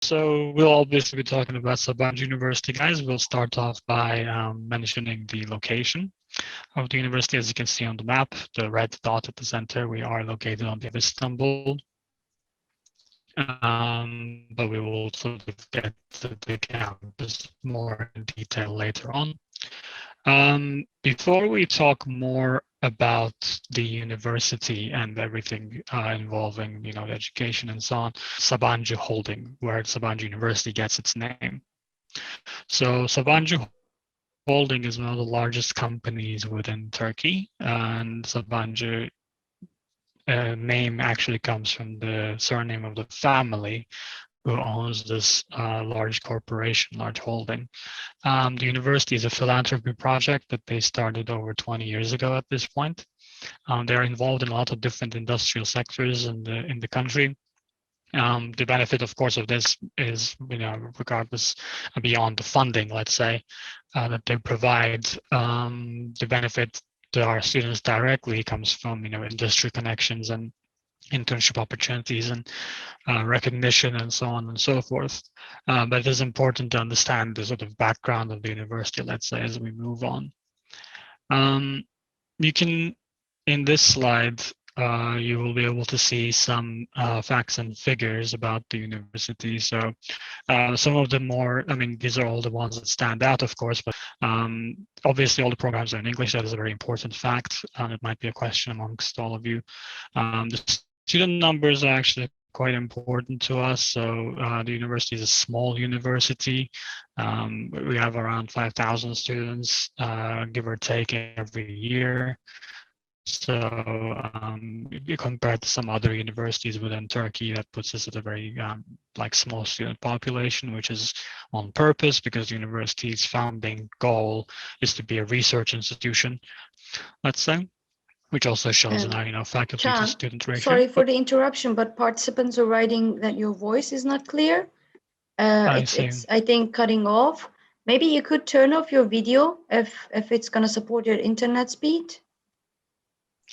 So we'll obviously be talking about Sabancı University, guys. We'll start off by mentioning the location of the university. As you can see on the map, the red dot at the center, we are located on the of Istanbul. But we will sort of get to the campus more in detail later on. Before we talk more about the university and everything involving, the education and so on, Sabancı Holding, where Sabancı University gets its name. So Sabancı Holding is one of the largest companies within Turkey, and Sabancı name actually comes from the surname of the family who owns this large corporation, large holding. The university is a philanthropy project that they started over 20 years ago at this point. They're involved in a lot of different industrial sectors in the country. The benefit, of course, of this is, regardless beyond the funding, let's say, that they provide, the benefit to our students directly comes from, industry connections and internship opportunities and recognition and so on and so forth. But it is important to understand the sort of background of the university, let's say, as we move on. You can, in this slide, you will be able to see some facts and figures about the university. So some of the more, these are all the ones that stand out, of course, but obviously all the programs are in English. That is a very important fact. It might be a question amongst all of you. The student numbers are actually quite important to us. So the university is a small university. We have around 5,000 students, give or take, every year. So compared to some other universities within Turkey, that puts us at a very small student population, which is on purpose because the university's founding goal is to be a research institution, let's say, which also shows in our faculty to student ratio. Sorry for the interruption, but participants are writing that your voice is not clear. It's I think cutting off. Maybe you could turn off your video if it's going to support your internet speed.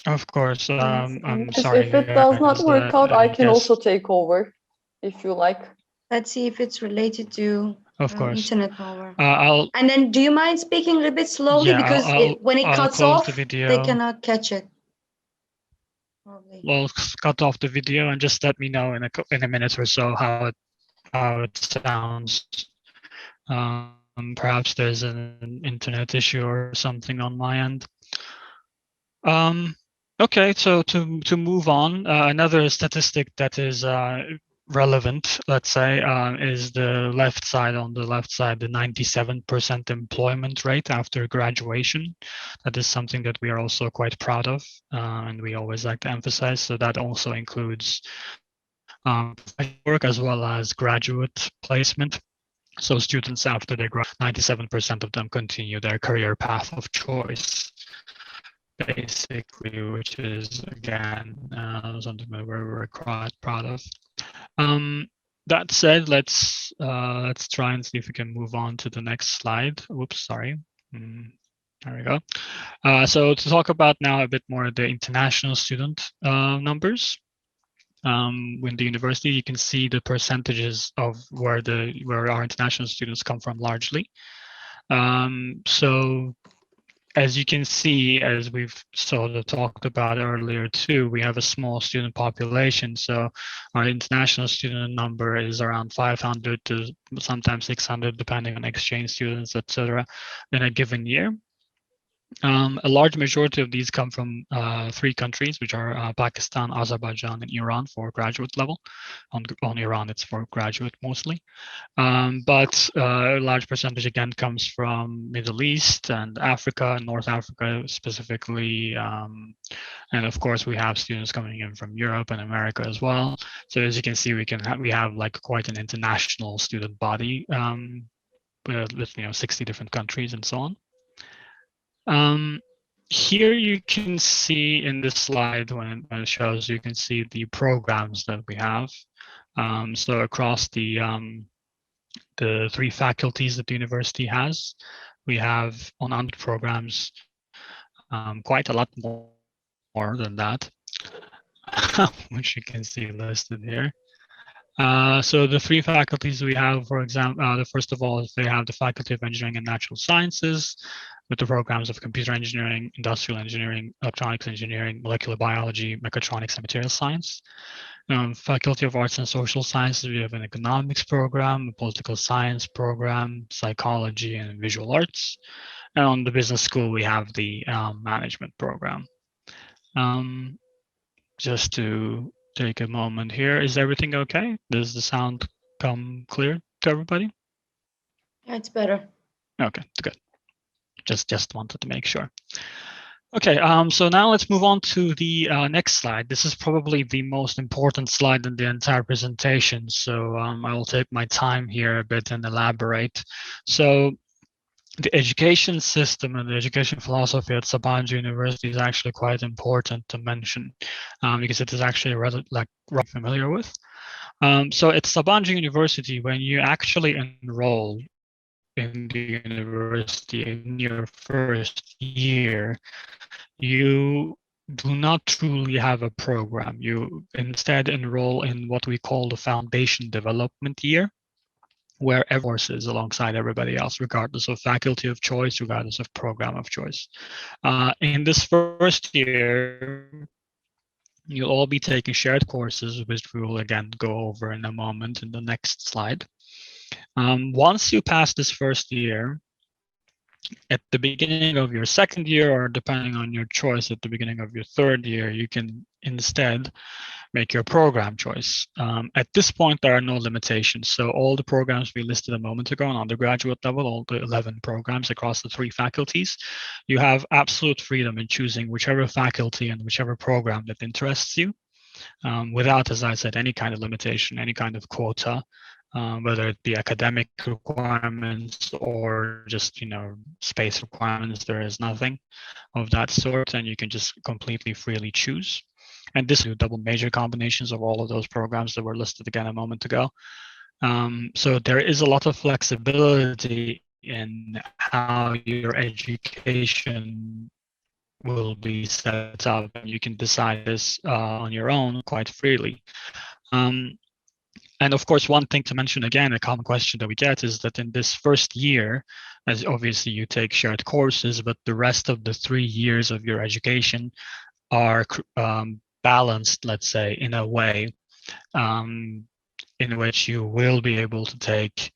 Of course. I'm Yes, sorry. if it does not work out, I can also take over if you like. Let's see if it's related to internet power. And then do you mind speaking a bit slowly? Yeah, because when it cuts off, they cannot catch it. Probably. Well, cut off the video and just let me know in a minute or so how it sounds. Perhaps there's an internet issue or something on my end. Okay, so to move on, another statistic that is relevant, let's say, is the left side. On the left side, the 97% employment rate after graduation. That is something that we are also quite proud of, and we always like to emphasize. So that also includes work as well as graduate placement. So students after they graduate, 97% of them continue their career path of choice, basically, which is again something that we're quite proud of. That said, let's try and see if we can move on to the next slide. Whoops, sorry. There we go. So to talk about now a bit more the international student numbers. With the university, you can see the percentages of where our international students come from largely. So as you can see, as we've sort of talked about earlier too, we have a small student population. So our international student number is around 500 to sometimes 600, depending on exchange students, etc., in a given year. A large majority of these come from 3 countries, which are Pakistan, Azerbaijan, and Iran for graduate level. On Iran, it's for graduate mostly. But a large percentage, again, comes from Middle East and Africa, North Africa specifically. And of course, we have students coming in from Europe and America as well. So as you can see, we have like quite an international student body with 60 different countries and so on. Here you can see in this slide, when it shows, you can see the programs that we have. So across the 3 faculties that the university has, we have on undergraduate programs quite a lot more than that, which you can see listed here. So the three faculties we have, for example, the first of all, is they have the Faculty of Engineering and Natural Sciences with the programs of Computer Engineering, Industrial Engineering, Electronics Engineering, Molecular Biology, Mechatronics, and Material Science. Faculty of Arts and Social Sciences, we have an Economics program, a Political Science program, Psychology, and Visual Arts. And on the Business School, we have the Management program. Just to take a moment here. Is everything okay? Does the sound come clear to everybody? Yeah, it's better. Okay, good. Just wanted to make sure. Okay, so now let's move on to the next slide. This is probably the most important slide in the entire presentation. So I will take my time here a bit and elaborate. So the education system and the education philosophy at Sabancı University is actually quite important to mention because it is actually rather familiar with. So at Sabancı University, when you actually enroll in the university in your first year, you do not truly have a program. You instead enroll in what we call the foundation development year, where every course is alongside everybody else, regardless of faculty of choice, regardless of program of choice. In this first year, you'll all be taking shared courses, which we will again go over in a moment in the next slide. Once you pass this first year, at the beginning of your second year, or depending on your choice, at the beginning of your third year, you can instead make your program choice. At this point, there are no limitations. So all the programs we listed a moment ago on undergraduate level, all the 11 programs across the three faculties, you have absolute freedom in choosing whichever faculty and whichever program that interests you, without, as I said, any kind of limitation, any kind of quota, whether it be academic requirements or just, space requirements. There is nothing of that sort, and you can just completely freely choose. And this is double major combinations of all of those programs that were listed again a moment ago. So there is a lot of flexibility in how your education will be set up, and you can decide this on your own quite freely. And of course, one thing to mention again, a common question that we get is that in this first year, as obviously you take shared courses, but the rest of the 3 years of your education are balanced, let's say, in a way in which you will be able to take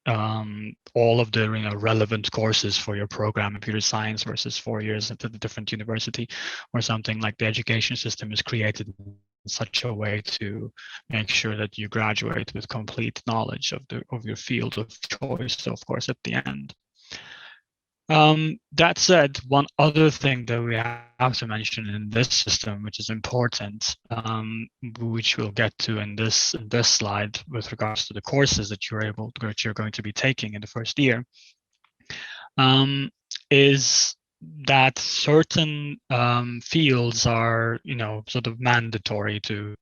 all of the relevant courses for your program, computer science, versus 4 years at a different university or something. Like the education system is created in such a way to make sure that you graduate with complete knowledge of your field of choice, so of course at the end. That said, one other thing that we have to mention in this system, which is important, which we'll get to in this slide with regards to the courses that you're going to be taking in the first year, is that certain fields are, sort of mandatory to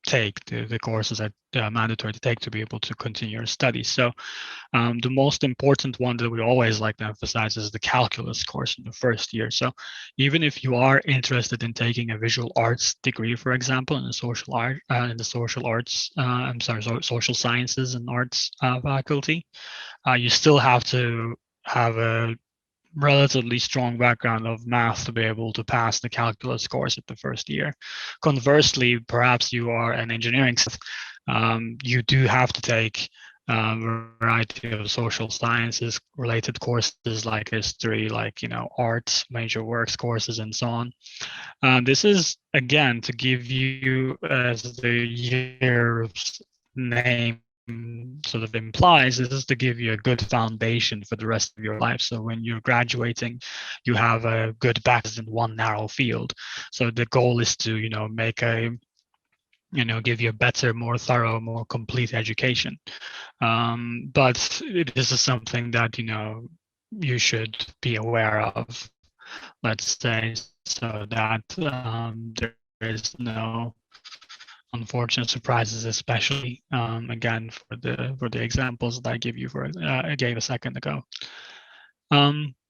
take. The courses are mandatory to take to be able to continue your studies. So the most important one that we always like to emphasize is the calculus course in the first year. So even if you are interested in taking a visual arts degree, for example, in the social social sciences and arts faculty, you still have to have a relatively strong background of math to be able to pass the calculus course at the first year. Conversely, perhaps you are an engineering student, you do have to take a variety of social sciences related courses like history, like arts, major works courses, and so on. This is again to give you, as the year's name sort of implies, this is to give you a good foundation for the rest of your life. So when you're graduating, you have a good background in one narrow field. So the goal is to give you a better, more thorough, more complete education. But this is something that you should be aware of, let's say, so that there is no unfortunate surprises, especially again for the examples that I gave a second ago.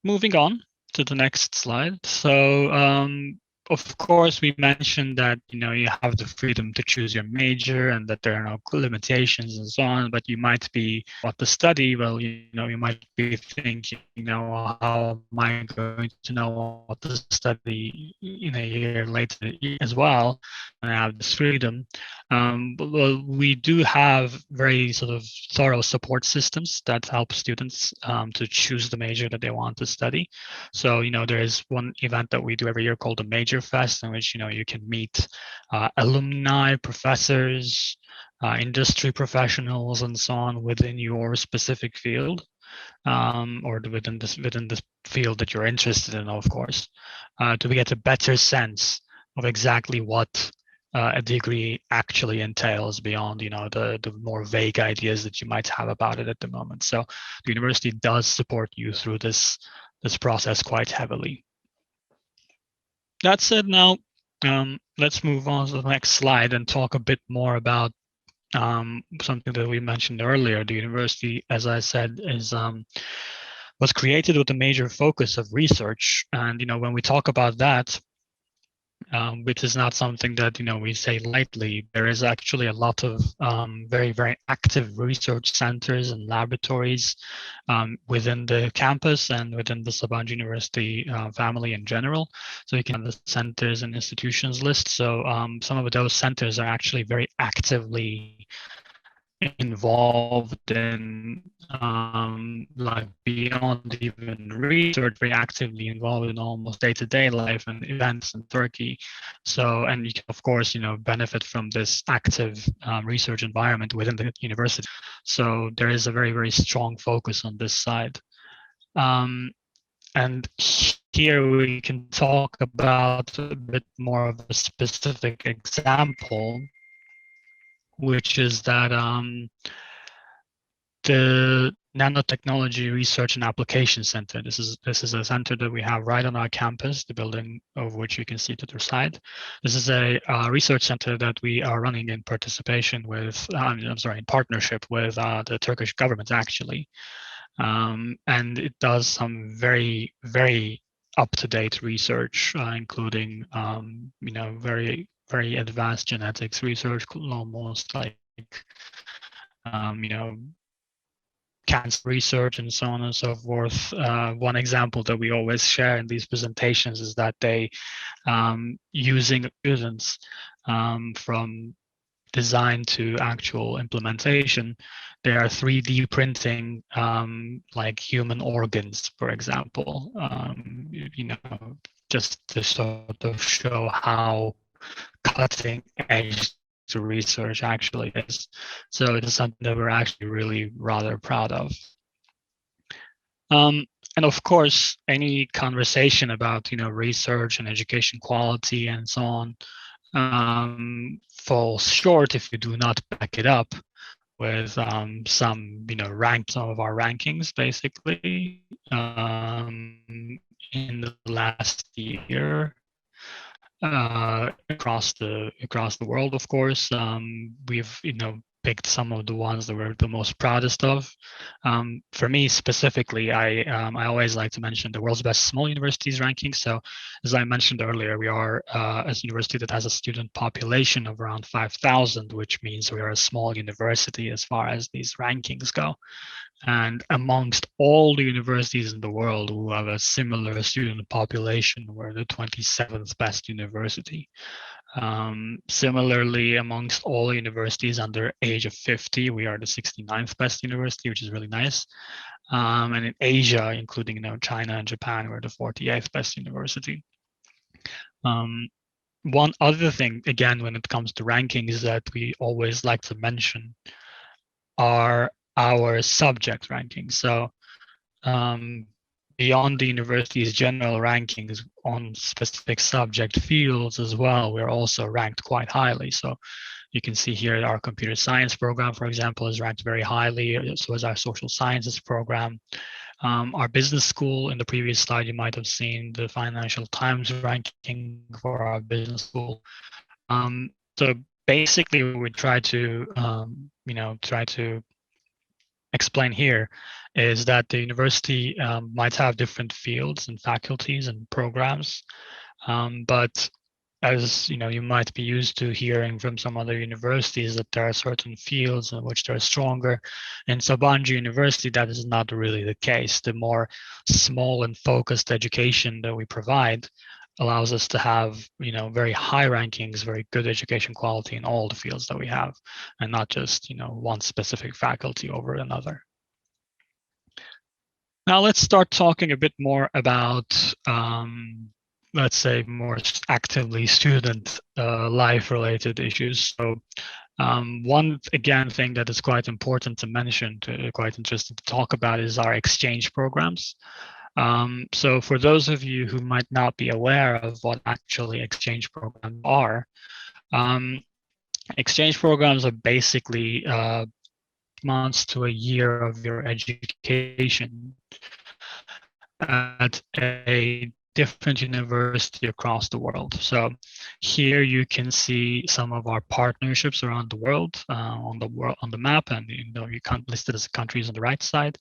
Moving on to the next slide. So of course, we mentioned that you have the freedom to choose your major and that there are no limitations and so on. But you might be what to study. Well, you might be thinking, how am I going to know what to study in a year later as well? And I have this freedom. Well, we do have very sort of thorough support systems that help students to choose the major that they want to study. So, there is one event that we do every year called the Major Fest, in which, you can meet alumni, professors, industry professionals, and so on within your specific field, or within this field that you're interested in, of course, to get a better sense of exactly what a degree actually entails beyond, the more vague ideas that you might have about it at the moment. So the university does support you through this process quite heavily. That said, now let's move on to the next slide and talk a bit more about something that we mentioned earlier. The university, as I said, was created with a major focus of research. And when we talk about that, which is not something that we say lightly, there is actually a lot of very, very active research centers and laboratories within the campus and within the Sabancı University family in general. So you can have the centers and institutions list. So some of those centers are actually very actively involved in like beyond even research, very actively involved in almost day-to-day life and events in Turkey. So, and you can of course benefit from this active research environment within the university. So there is a very, very strong focus on this side. And here we can talk about a bit more of a specific example, which is that the Nanotechnology Research and Application Center. This is a center that we have right on our campus, the building of which you can see to the side. This is a research center that we are running in participation with, in partnership with the Turkish government, actually. And it does some very, very up-to-date research, including, very, very advanced genetics research, almost like, cancer research and so on and so forth. One example that we always share in these presentations is that they, using students from design to actual implementation, they are 3D printing like human organs, for example, just to sort of show how cutting edge the research actually is. So it is something that we're actually really rather proud of. And of course, any conversation about research and education quality and so on falls short if you do not back it up with some some of our rankings, basically, in the last year. Across the world, of course. We've picked some of the ones that we're the most proudest of. For me specifically, I always like to mention the world's best small universities ranking. So as I mentioned earlier, we are a university that has a student population of around 5,000, which means we are a small university as far as these rankings go. And amongst all the universities in the world who have a similar student population, we're the 27th best university. Similarly, amongst all universities under age of 50, we are the 69th best university, which is really nice. And in Asia, including China and Japan, we're the 48th best university. One other thing, again, when it comes to rankings that we always like to mention are our subject rankings. So beyond the university's general rankings on specific subject fields as well, we're also ranked quite highly. So you can see here our computer science program, for example, is ranked very highly, so is our social sciences program. Our business school, in the previous slide, you might have seen the Financial Times ranking for our business school. So basically, we try to, try to explain here is that the university might have different fields and faculties and programs, But as you know, you might be used to hearing from some other universities that there are certain fields in which they're stronger. In Sabancı University, that is not really the case. The more small and focused education that we provide allows us to have, you know, very high rankings, very good education quality in all the fields that we have, and not just, you know, one specific faculty over another. Now let's start talking a bit more about let's say more actively student life related issues. So one again thing that is quite important to mention, quite interesting to talk about, is our exchange programs. So for those of you who might not be aware of what actually exchange programs are, exchange programs are basically months to a year of your education at a different university across the world. So here you can see some of our partnerships around the world on the map, and you know you can't list it as countries on the right side.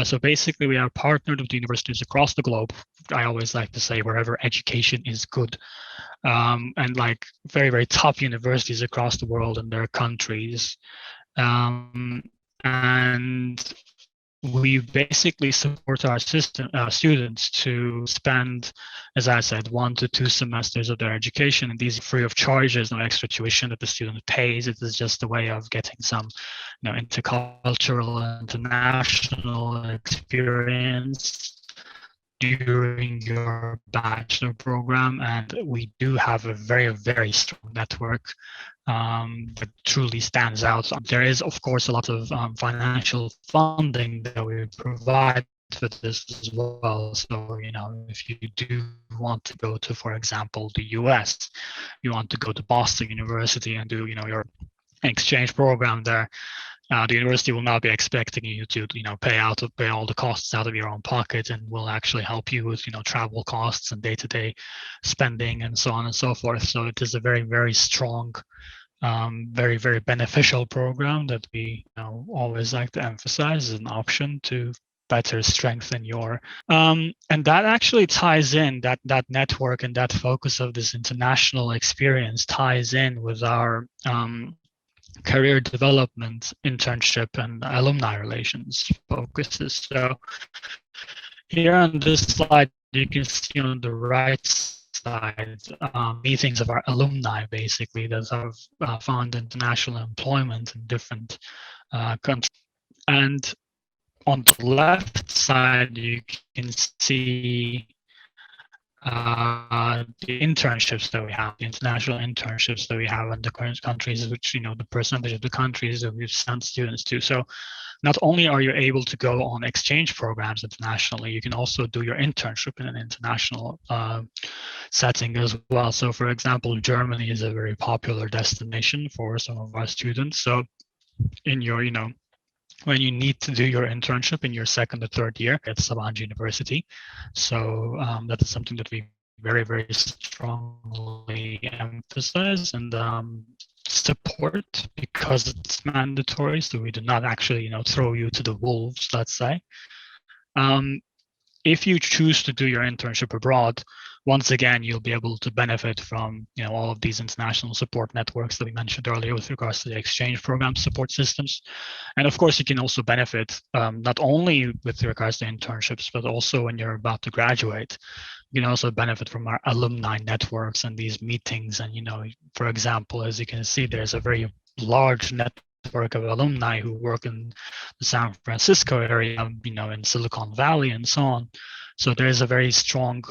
So basically we are partnered with universities across the globe. I always like to say wherever education is good, and like very, very top universities across the world and their countries. And we basically support our students to spend, as I said, 1 to 2 semesters of their education, and these are free of charge. There's no extra tuition that the student pays. It is just a way of getting some, you know, intercultural, international experience during your bachelor program. And we do have a very, very strong network that truly stands out. There is, of course, a lot of financial funding that we provide for this as well. So, you know, if you do want to go to, for example, the US, you want to go to Boston University and do, you know, your exchange program there, the university will not be expecting you to, you know, pay all the costs out of your own pocket, and will actually help you with, you know, travel costs and day-to-day spending and so on and so forth. So it is a very, very strong, very, very beneficial program that we, you know, always like to emphasize as an option to better strengthen your and that actually ties in, that network and that focus of this international experience ties in with our career development, internship, and alumni relations focuses. So here on this slide, you can see on the right side meetings of our alumni, basically, that have found international employment in different countries. And on the left side, you can see the internships that we have, the international internships that we have in the current countries, which, you know, the percentage of the countries that we've sent students to. So not only are you able to go on exchange programs internationally, you can also do your internship in an international setting as well. So for example, Germany is a very popular destination for some of our students. So in your, you know, when you need to do your internship in your second or third year at Sabancı University. So that is something that we very, very strongly emphasize and support, because it's mandatory. So we do not actually, you know, throw you to the wolves, let's say. If you choose to do your internship abroad, once again, you'll be able to benefit from, you know, all of these international support networks that we mentioned earlier with regards to the exchange program support systems. And of course, you can also benefit not only with regards to internships, but also when you're about to graduate. You can also benefit from our alumni networks and these meetings. And, you know, for example, as you can see, there's a very large network of alumni who work in the San Francisco area, you know, in Silicon Valley and so on. So there's a very strong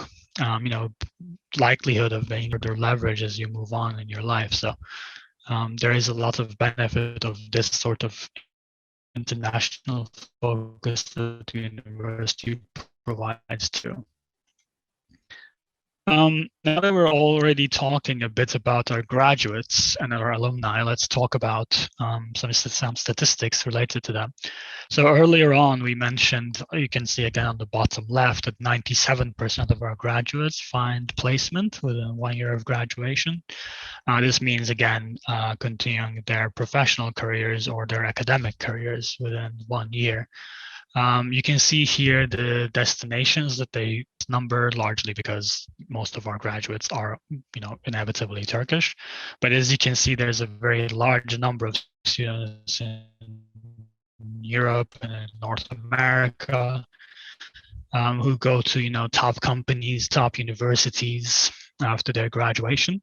you know, likelihood of being further leverage as you move on in your life. So there is a lot of benefit of this sort of international focus that the university provides too. Now that we're already talking a bit about our graduates and our alumni, let's talk about some statistics related to them. So earlier on, we mentioned, you can see again on the bottom left, that 97% of our graduates find placement within 1 year of graduation. This means, again, continuing their professional careers or their academic careers within 1 year. You can see here the destinations that they number, largely because most of our graduates are, inevitably Turkish. But as you can see, there's a very large number of students in Europe and in North America who go to, top companies, top universities after their graduation.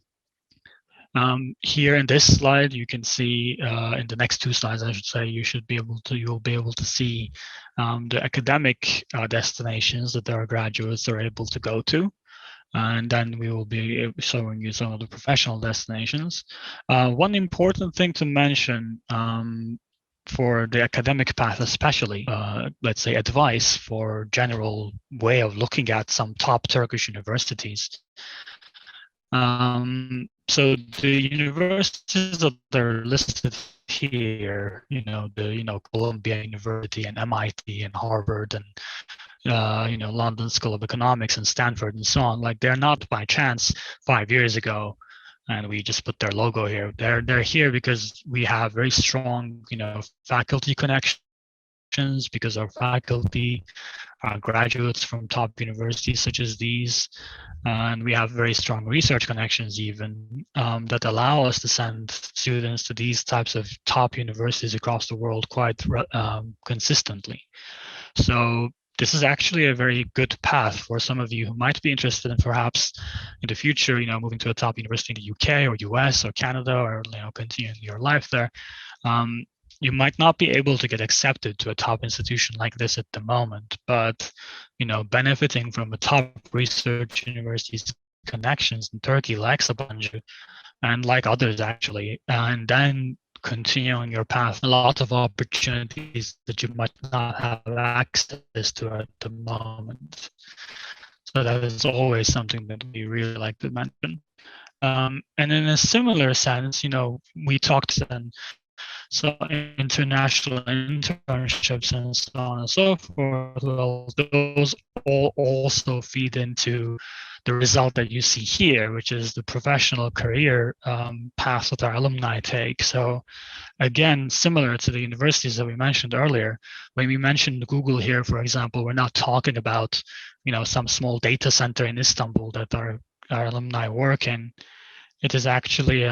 Here in this slide, you can see in the next two slides, I should say, you'll be able to see the academic destinations that our graduates are able to go to. And then we will be showing you some of the professional destinations. One important thing to mention for the academic path, especially, let's say advice for general way of looking at some top Turkish universities. So the universities that are listed here, Columbia University and MIT and Harvard and London School of Economics and Stanford and so on, like they're not by chance 5 years ago and we just put their logo here. They're here because we have very strong, faculty connections, because our faculty are graduates from top universities such as these, and we have very strong research connections even that allow us to send students to these types of top universities across the world quite consistently. So this is actually a very good path for some of you who might be interested in perhaps in the future, moving to a top university in the UK or US or Canada, or continuing your life there. You might not be able to get accepted to a top institution like this at the moment, but benefiting from a top research university's connections in Turkey, like Sabancı, and like others actually, and then continuing your path, a lot of opportunities that you might not have access to at the moment. So that is always something that we really like to mention. And in a similar sense, we talked then, so international internships and so on and so forth, well, those all also feed into the result that you see here, which is the professional career path that our alumni take. So again, similar to the universities that we mentioned earlier, when we mentioned Google here, for example, we're not talking about, some small data center in Istanbul that our alumni work in. It is actually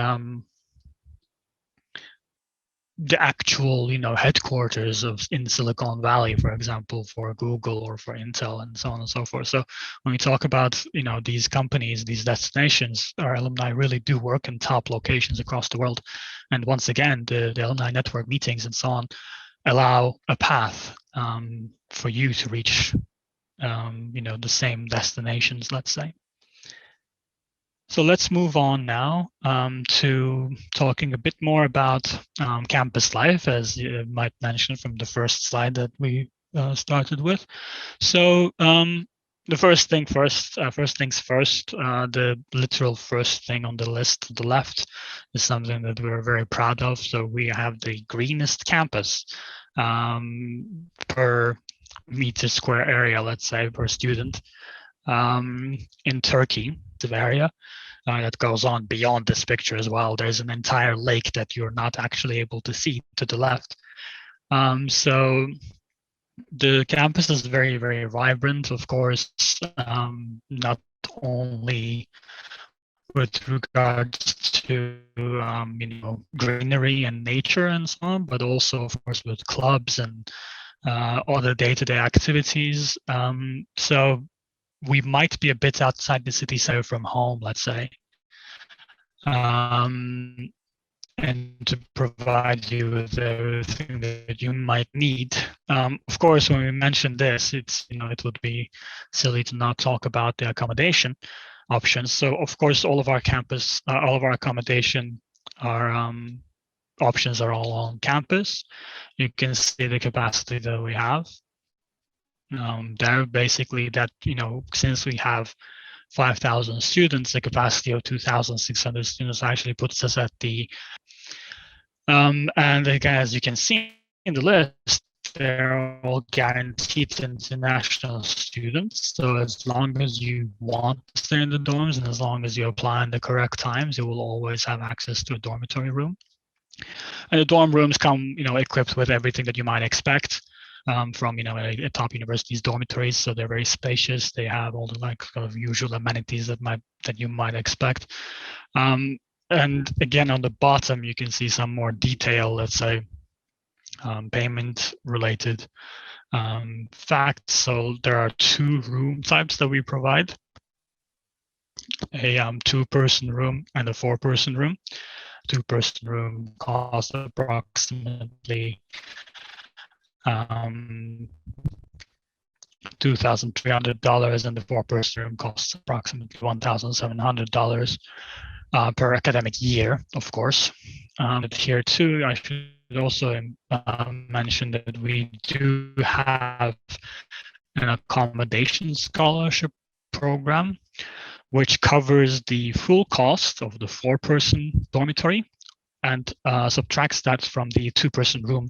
the actual, headquarters in Silicon Valley, for example, for Google or for Intel and so on and so forth. So when we talk about, these companies, these destinations, our alumni really do work in top locations across the world. And once again, the alumni network meetings and so on allow a path for you to reach, the same destinations, let's say. So let's move on now to talking a bit more about campus life, as you might mention from the first slide that we started with. So the first things first, the literal first thing on the list to the left is something that we're very proud of. So we have the greenest campus per meter square area, let's say, per student in Turkey, the area. That goes on beyond this picture as well. There's an entire lake that you're not actually able to see to the left. So the campus is very, very vibrant, of course, not only with regards to greenery and nature and so on, but also, of course, with clubs and other day-to-day activities. So we might be a bit outside the city center from home, let's say, and to provide you with everything that you might need. Of course, when we mention this, it would be silly to not talk about the accommodation options. So, of course, all of our accommodation, our options are all on campus. You can see the capacity that we have. They're basically that, since we have 5,000 students, the capacity of 2,600 students actually puts us at the, and again, as you can see in the list, they're all guaranteed international students. So as long as you want to stay in the dorms and as long as you apply in the correct times, you will always have access to a dormitory room. And the dorm rooms come, equipped with everything that you might expect. from a top university's dormitories. So they're very spacious. They have all the like kind of usual amenities that you might expect. And again, on the bottom, you can see some more detail, let's say, payment related facts. So there are 2 room types that we provide: a 2-person room and a 4-person room. 2-person room costs approximately $2,300, and the 4-person room costs approximately $1,700 per academic year, of course. But here too, I should also mention that we do have an accommodation scholarship program, which covers the full cost of the 4-person dormitory and subtracts that from the 2-person room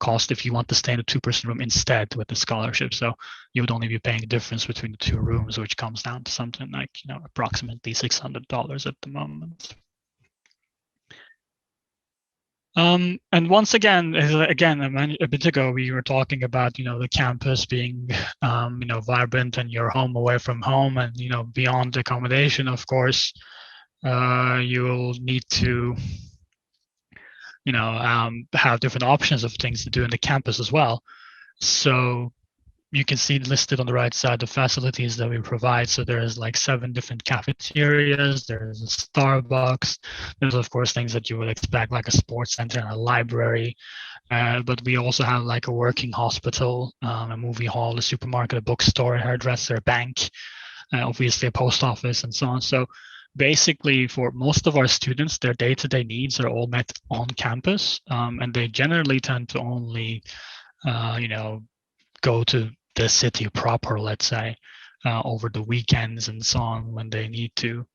cost if you want to stay in a 2-person room instead with the scholarship. So you would only be paying the difference between the 2 rooms, which comes down to something like approximately $600 at the moment. And once again, a bit ago, we were talking about the campus being vibrant and your home away from home, and beyond accommodation, of course, you'll need to have different options of things to do in the campus as well. So you can see listed on the right side the facilities that we provide. So there's like 7 different cafeterias, there's a Starbucks, there's of course things that you would expect like a sports center and a library, but we also have like a working hospital, a movie hall, a supermarket, a bookstore, a hairdresser, a bank, obviously a post office, and so on. So basically, for most of our students, their day-to-day needs are all met on campus, and they generally tend to only go to the city proper, let's say, over the weekends and so on when they need to.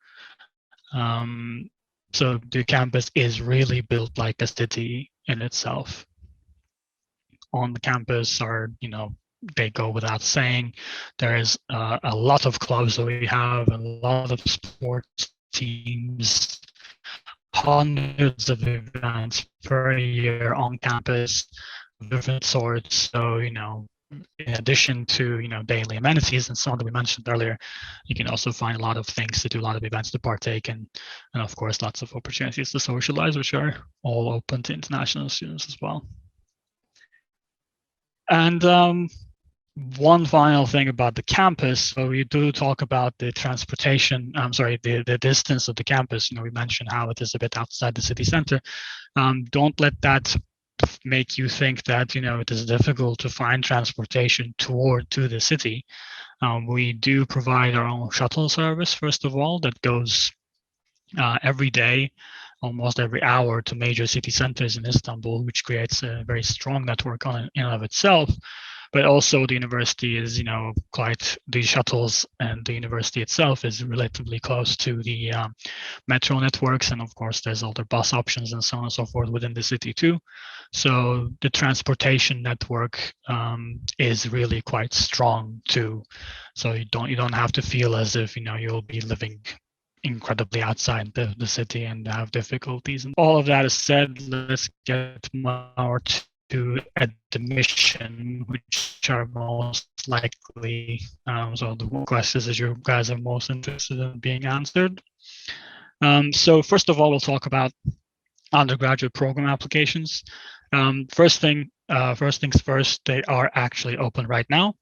So the campus is really built like a city in itself. On the campus are, they go without saying. There is a lot of clubs that we have, a lot of sports teams, hundreds of events per year on campus of different sorts. So, in addition to daily amenities and so on that we mentioned earlier, you can also find a lot of things to do, a lot of events to partake in, and of course lots of opportunities to socialize, which are all open to international students as well. And one final thing about the campus, so we do talk about the transportation, the distance of the campus. We mentioned how it is a bit outside the city center. Don't let that make you think that it is difficult to find transportation to the city. We do provide our own shuttle service, first of all, that goes every day, almost every hour, to major city centers in Istanbul, which creates a very strong network in and of itself. But also the university is, the shuttles and the university itself is relatively close to the metro networks. And of course, there's other bus options and so on and so forth within the city too. So the transportation network is really quite strong too. So you don't have to feel as if, you'll be living incredibly outside the city and have difficulties. And all of that is said, let's get more to admission, which are most likely so the questions that you guys are most interested in being answered. So first of all, we'll talk about undergraduate program applications. First things first, they are actually open right now.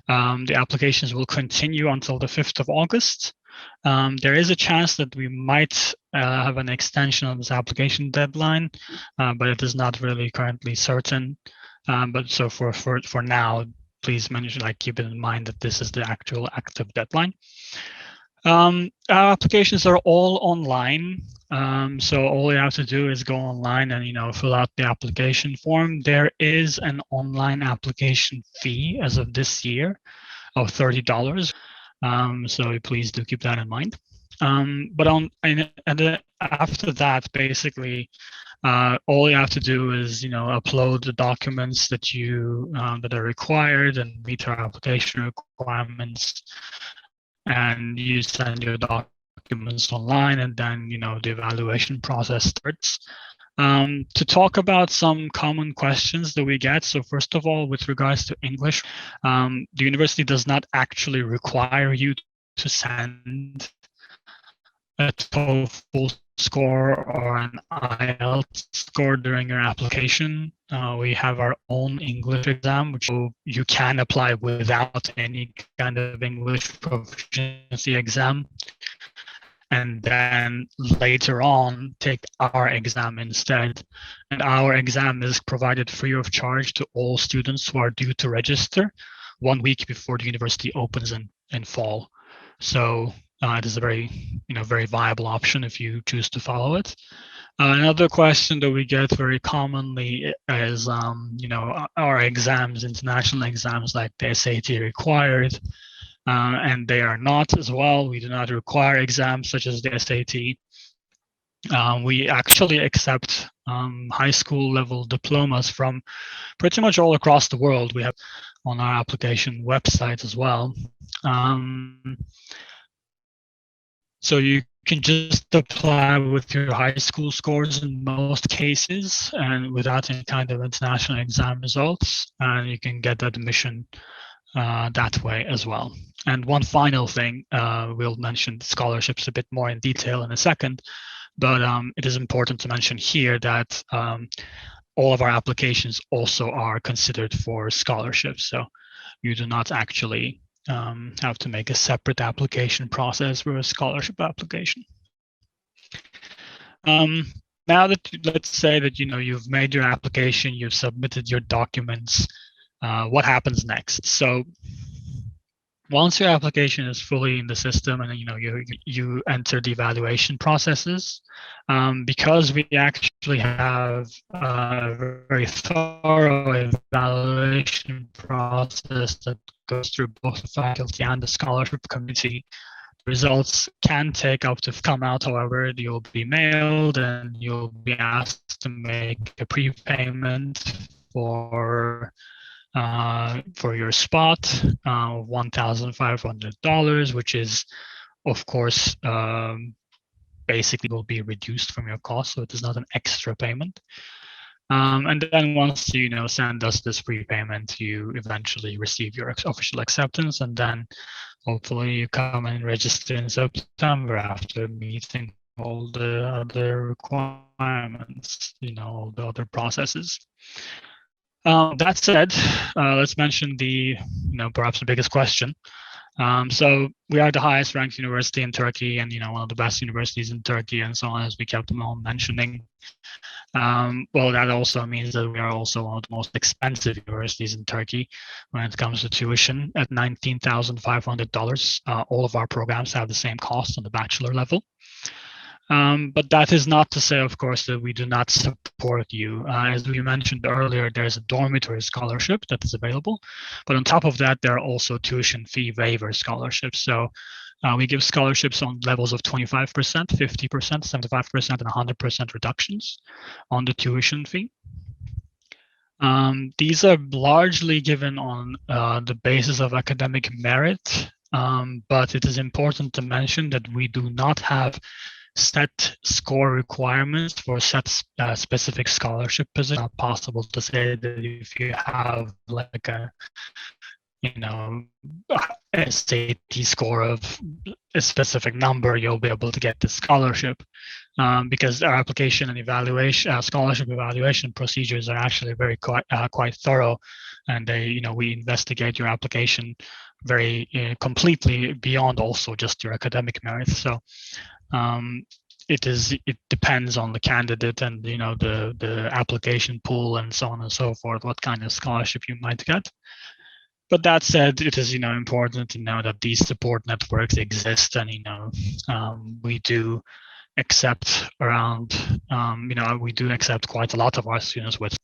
The applications will continue until the 5th of August. There is a chance that we might have an extension of this application deadline, but it is not really currently certain. But so for now, please keep it in mind that this is the actual active deadline. Our applications are all online. So all you have to do is go online and fill out the application form. There is an online application fee as of this year of $30. So please do keep that in mind. But after that, basically, all you have to do is upload the documents that that are required and meet our application requirements, and you send your documents online, and then the evaluation process starts. To talk about some common questions that we get. So first of all, with regards to English, the university does not actually require you to send a TOEFL score or an IELTS score during your application. We have our own English exam, which you can apply without any kind of English proficiency exam. And then later on take our exam instead. And our exam is provided free of charge to all students who are due to register 1 week before the university opens in fall. So it is a very, very viable option if you choose to follow it. Another question that we get very commonly is, are exams, international exams like the SAT required? And they are not as well. We do not require exams such as the SAT. We actually accept high school level diplomas from pretty much all across the world. We have on our application website as well. So you can just apply with your high school scores in most cases and without any kind of international exam results, and you can get admission that way as well. And one final thing, we'll mention scholarships a bit more in detail in a second, but it is important to mention here that all of our applications also are considered for scholarships. So you do not actually have to make a separate application process for a scholarship application. Now that, let's say that you've made your application, you've submitted your documents, what happens next? So once your application is fully in the system and you enter the evaluation processes, because we actually have a very thorough evaluation process that goes through both the faculty and the scholarship committee, results can take up to come out. However, you'll be mailed and you'll be asked to make a prepayment for your spot, $1,500, which is, of course, basically will be reduced from your cost, so it is not an extra payment. And then once you send us this prepayment, you eventually receive your official acceptance, and then hopefully you come and register in September after meeting all the other requirements, all the other processes. That said, let's mention the, perhaps the biggest question. So we are the highest ranked university in Turkey and, one of the best universities in Turkey and so on, as we kept on mentioning. Well, that also means that we are also one of the most expensive universities in Turkey when it comes to tuition at $19,500. All of our programs have the same cost on the bachelor level. But that is not to say, of course, that we do not support you. As we mentioned earlier, there's a dormitory scholarship that is available. But on top of that, there are also tuition fee waiver scholarships. So we give scholarships on levels of 25%, 50%, 75%, and 100% reductions on the tuition fee. These are largely given on the basis of academic merit, but it is important to mention that we do not have set score requirements for set specific scholarship position. It's not possible to say that if you have like a SAT score of a specific number, you'll be able to get the scholarship, because our application and evaluation, scholarship evaluation procedures are actually very quite thorough, and they, we investigate your application very completely beyond also just your academic merit. So it depends on the candidate and the application pool and so on and so forth, what kind of scholarship you might get. But that said, it is important to know that these support networks exist, and we do accept around we do accept quite a lot of our students with.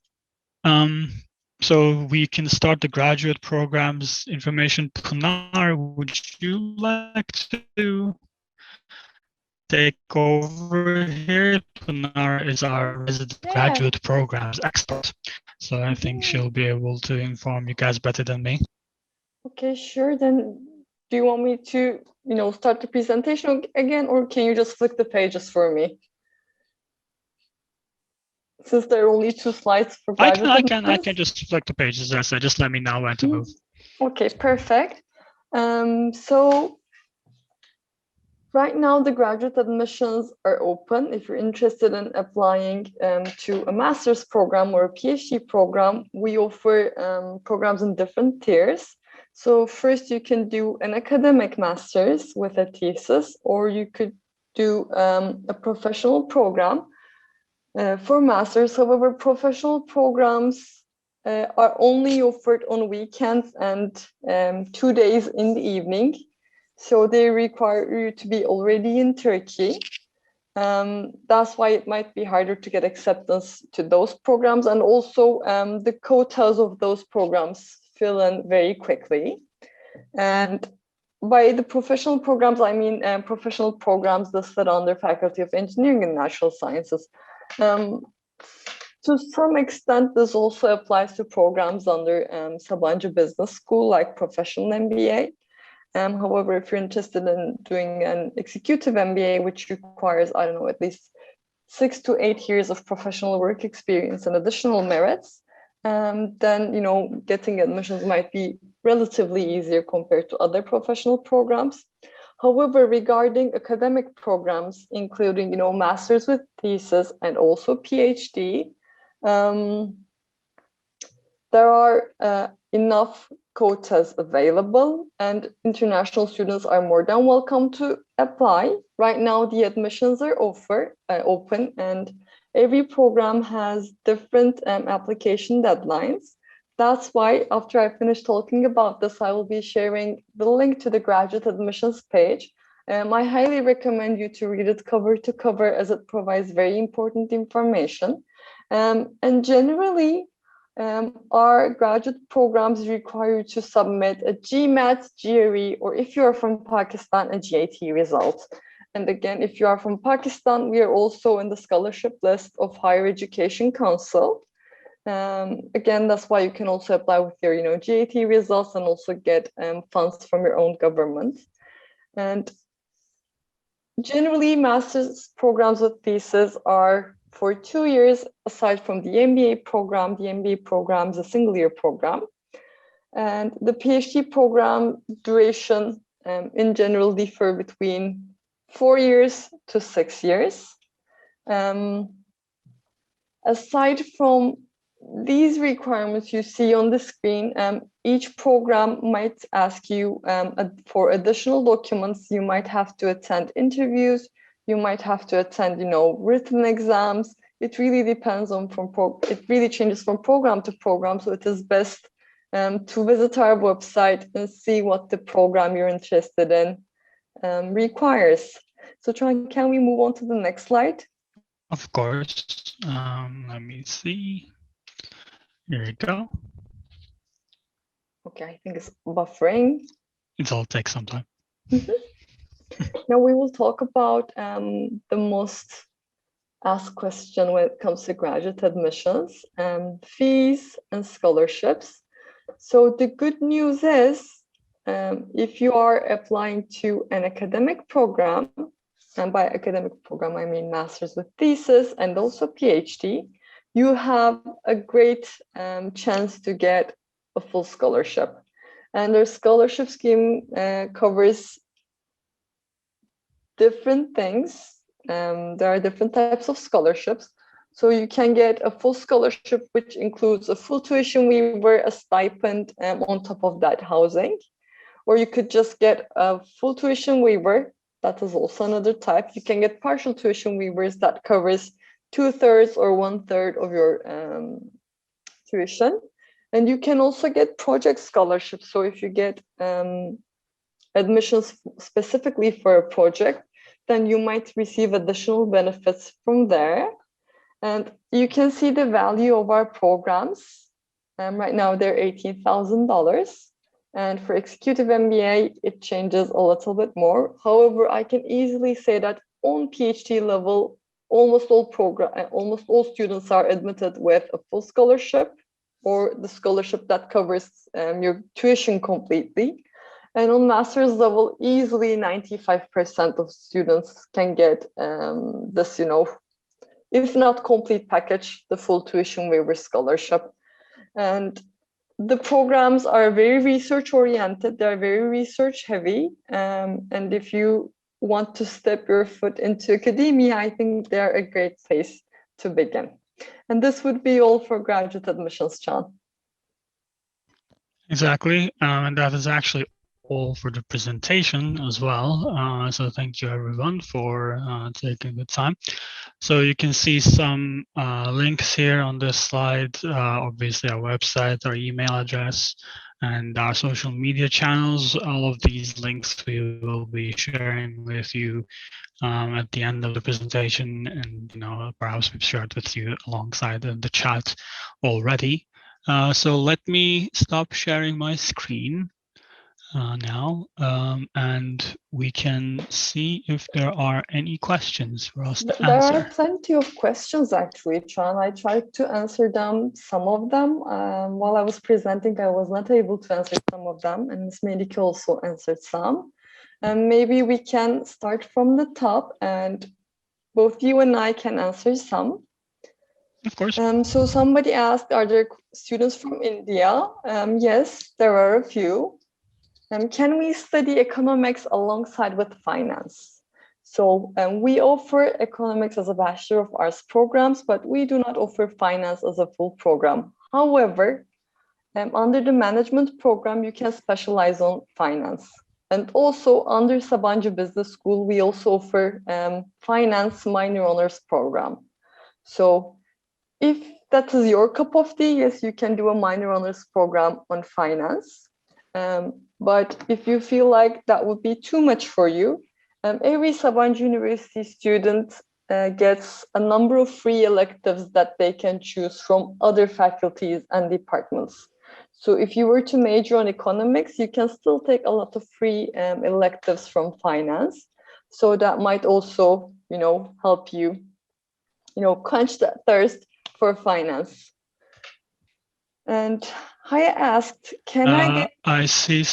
So we can start the graduate programs information. Punar, would you like to take over here? Punar is our resident graduate programs expert, so I think she'll be able to inform you guys better than me. Okay, sure. Then do you want me to, start the presentation again, or can you just flick the pages for me? since there are only 2 slides for I graduate can just flick the pages. As I just let me know when to move. Okay, perfect. So right now the graduate admissions are open. If you're interested in applying to a master's program or a PhD program, we offer programs in different tiers. So first you can do an academic master's with a thesis, or you could do a professional program for masters. However, professional programs are only offered on weekends and 2 days in the evening. So they require you to be already in Turkey. That's why it might be harder to get acceptance to those programs. And also the quotas of those programs fill in very quickly. And by the professional programs, I mean professional programs listed under Faculty of Engineering and Natural Sciences. To some extent, this also applies to programs under Sabancı Business School, like professional MBA. However, if you're interested in doing an executive MBA, which requires, I don't know, at least 6 to 8 years of professional work experience and additional merits, then, you know, getting admissions might be relatively easier compared to other professional programs. However, regarding academic programs, including, you know, masters with thesis and also PhD, there are enough quotas available, and international students are more than welcome to apply. Right now, the admissions are open, and every program has different application deadlines. That's why after I finish talking about this, I will be sharing the link to the graduate admissions page. I highly recommend you to read it cover to cover, as it provides very important information. And generally, our graduate programs require you to submit a GMAT, GRE, or if you are from Pakistan, a GAT result. And again, if you are from Pakistan, we are also in the scholarship list of Higher Education Council. Again, that's why you can also apply with your, you know, GAT results and also get funds from your own government. And generally, master's programs with thesis are for 2 years, aside from the MBA program. The MBA program is a single-year program. And the PhD program duration in general differ between 4 years to 6 years. Aside from these requirements you see on the screen, each program might ask you for additional documents. You might have to attend interviews. You might have to attend, you know, written exams. It really depends on it really changes from program to program. So it is best to visit our website and see what the program you're interested in requires. So Tran, can we move on to the next slide? Of course. Let me see. Here we go. Okay, I think it's buffering. It'll take some time. Now we will talk about the most asked question when it comes to graduate admissions, fees and scholarships. So the good news is, if you are applying to an academic program, and by academic program, I mean master's with thesis and also PhD, you have a great chance to get a full scholarship. And their scholarship scheme covers different things. There are different types of scholarships. So you can get a full scholarship, which includes a full tuition waiver, a stipend, on top of that, housing. Or you could just get a full tuition waiver. That is also another type. You can get partial tuition waivers that covers 2/3 or 1/3 of your tuition. And you can also get project scholarships. So if you get admissions specifically for a project, then you might receive additional benefits from there. And you can see the value of our programs. Right now, they're $18,000. And for executive MBA, it changes a little bit more. However, I can easily say that on PhD level, almost all students are admitted with a full scholarship, or the scholarship that covers your tuition completely. And on master's level, easily 95% of students can get this, you know, if not complete package, the full tuition waiver scholarship. And the programs are very research oriented, they're very research heavy. And if you want to step your foot into academia, I think they're a great place to begin. And this would be all for graduate admissions, Can. Exactly, and that is actually all for the presentation as well. So thank you everyone for taking the time. So you can see some links here on this slide, obviously our website, our email address, and our social media channels. All of these links we will be sharing with you at the end of the presentation, and perhaps we've shared with you alongside the chat already. So let me stop sharing my screen now, and we can see if there are any questions for us to answer. There are plenty of questions actually, Can. I tried to answer them, some of them. While I was presenting, I was not able to answer some of them, and Ms. Melike also answered some. And maybe we can start from the top, and both you and I can answer some. Of course. So somebody asked, are there students from India? Yes, there are a few. Can we study economics alongside with finance? So we offer economics as a Bachelor of Arts programs, but we do not offer finance as a full program. However, under the management program, you can specialize on finance. And also under Sabancı Business School, we also offer finance minor honors program. So if that is your cup of tea, yes, you can do a minor honors program on finance. But if you feel like that would be too much for you, every Sabancı University student gets a number of free electives that they can choose from other faculties and departments. So if you were to major on economics, you can still take a lot of free electives from finance. So that might also, help you, quench that thirst for finance. And Haya asked, can I get... I see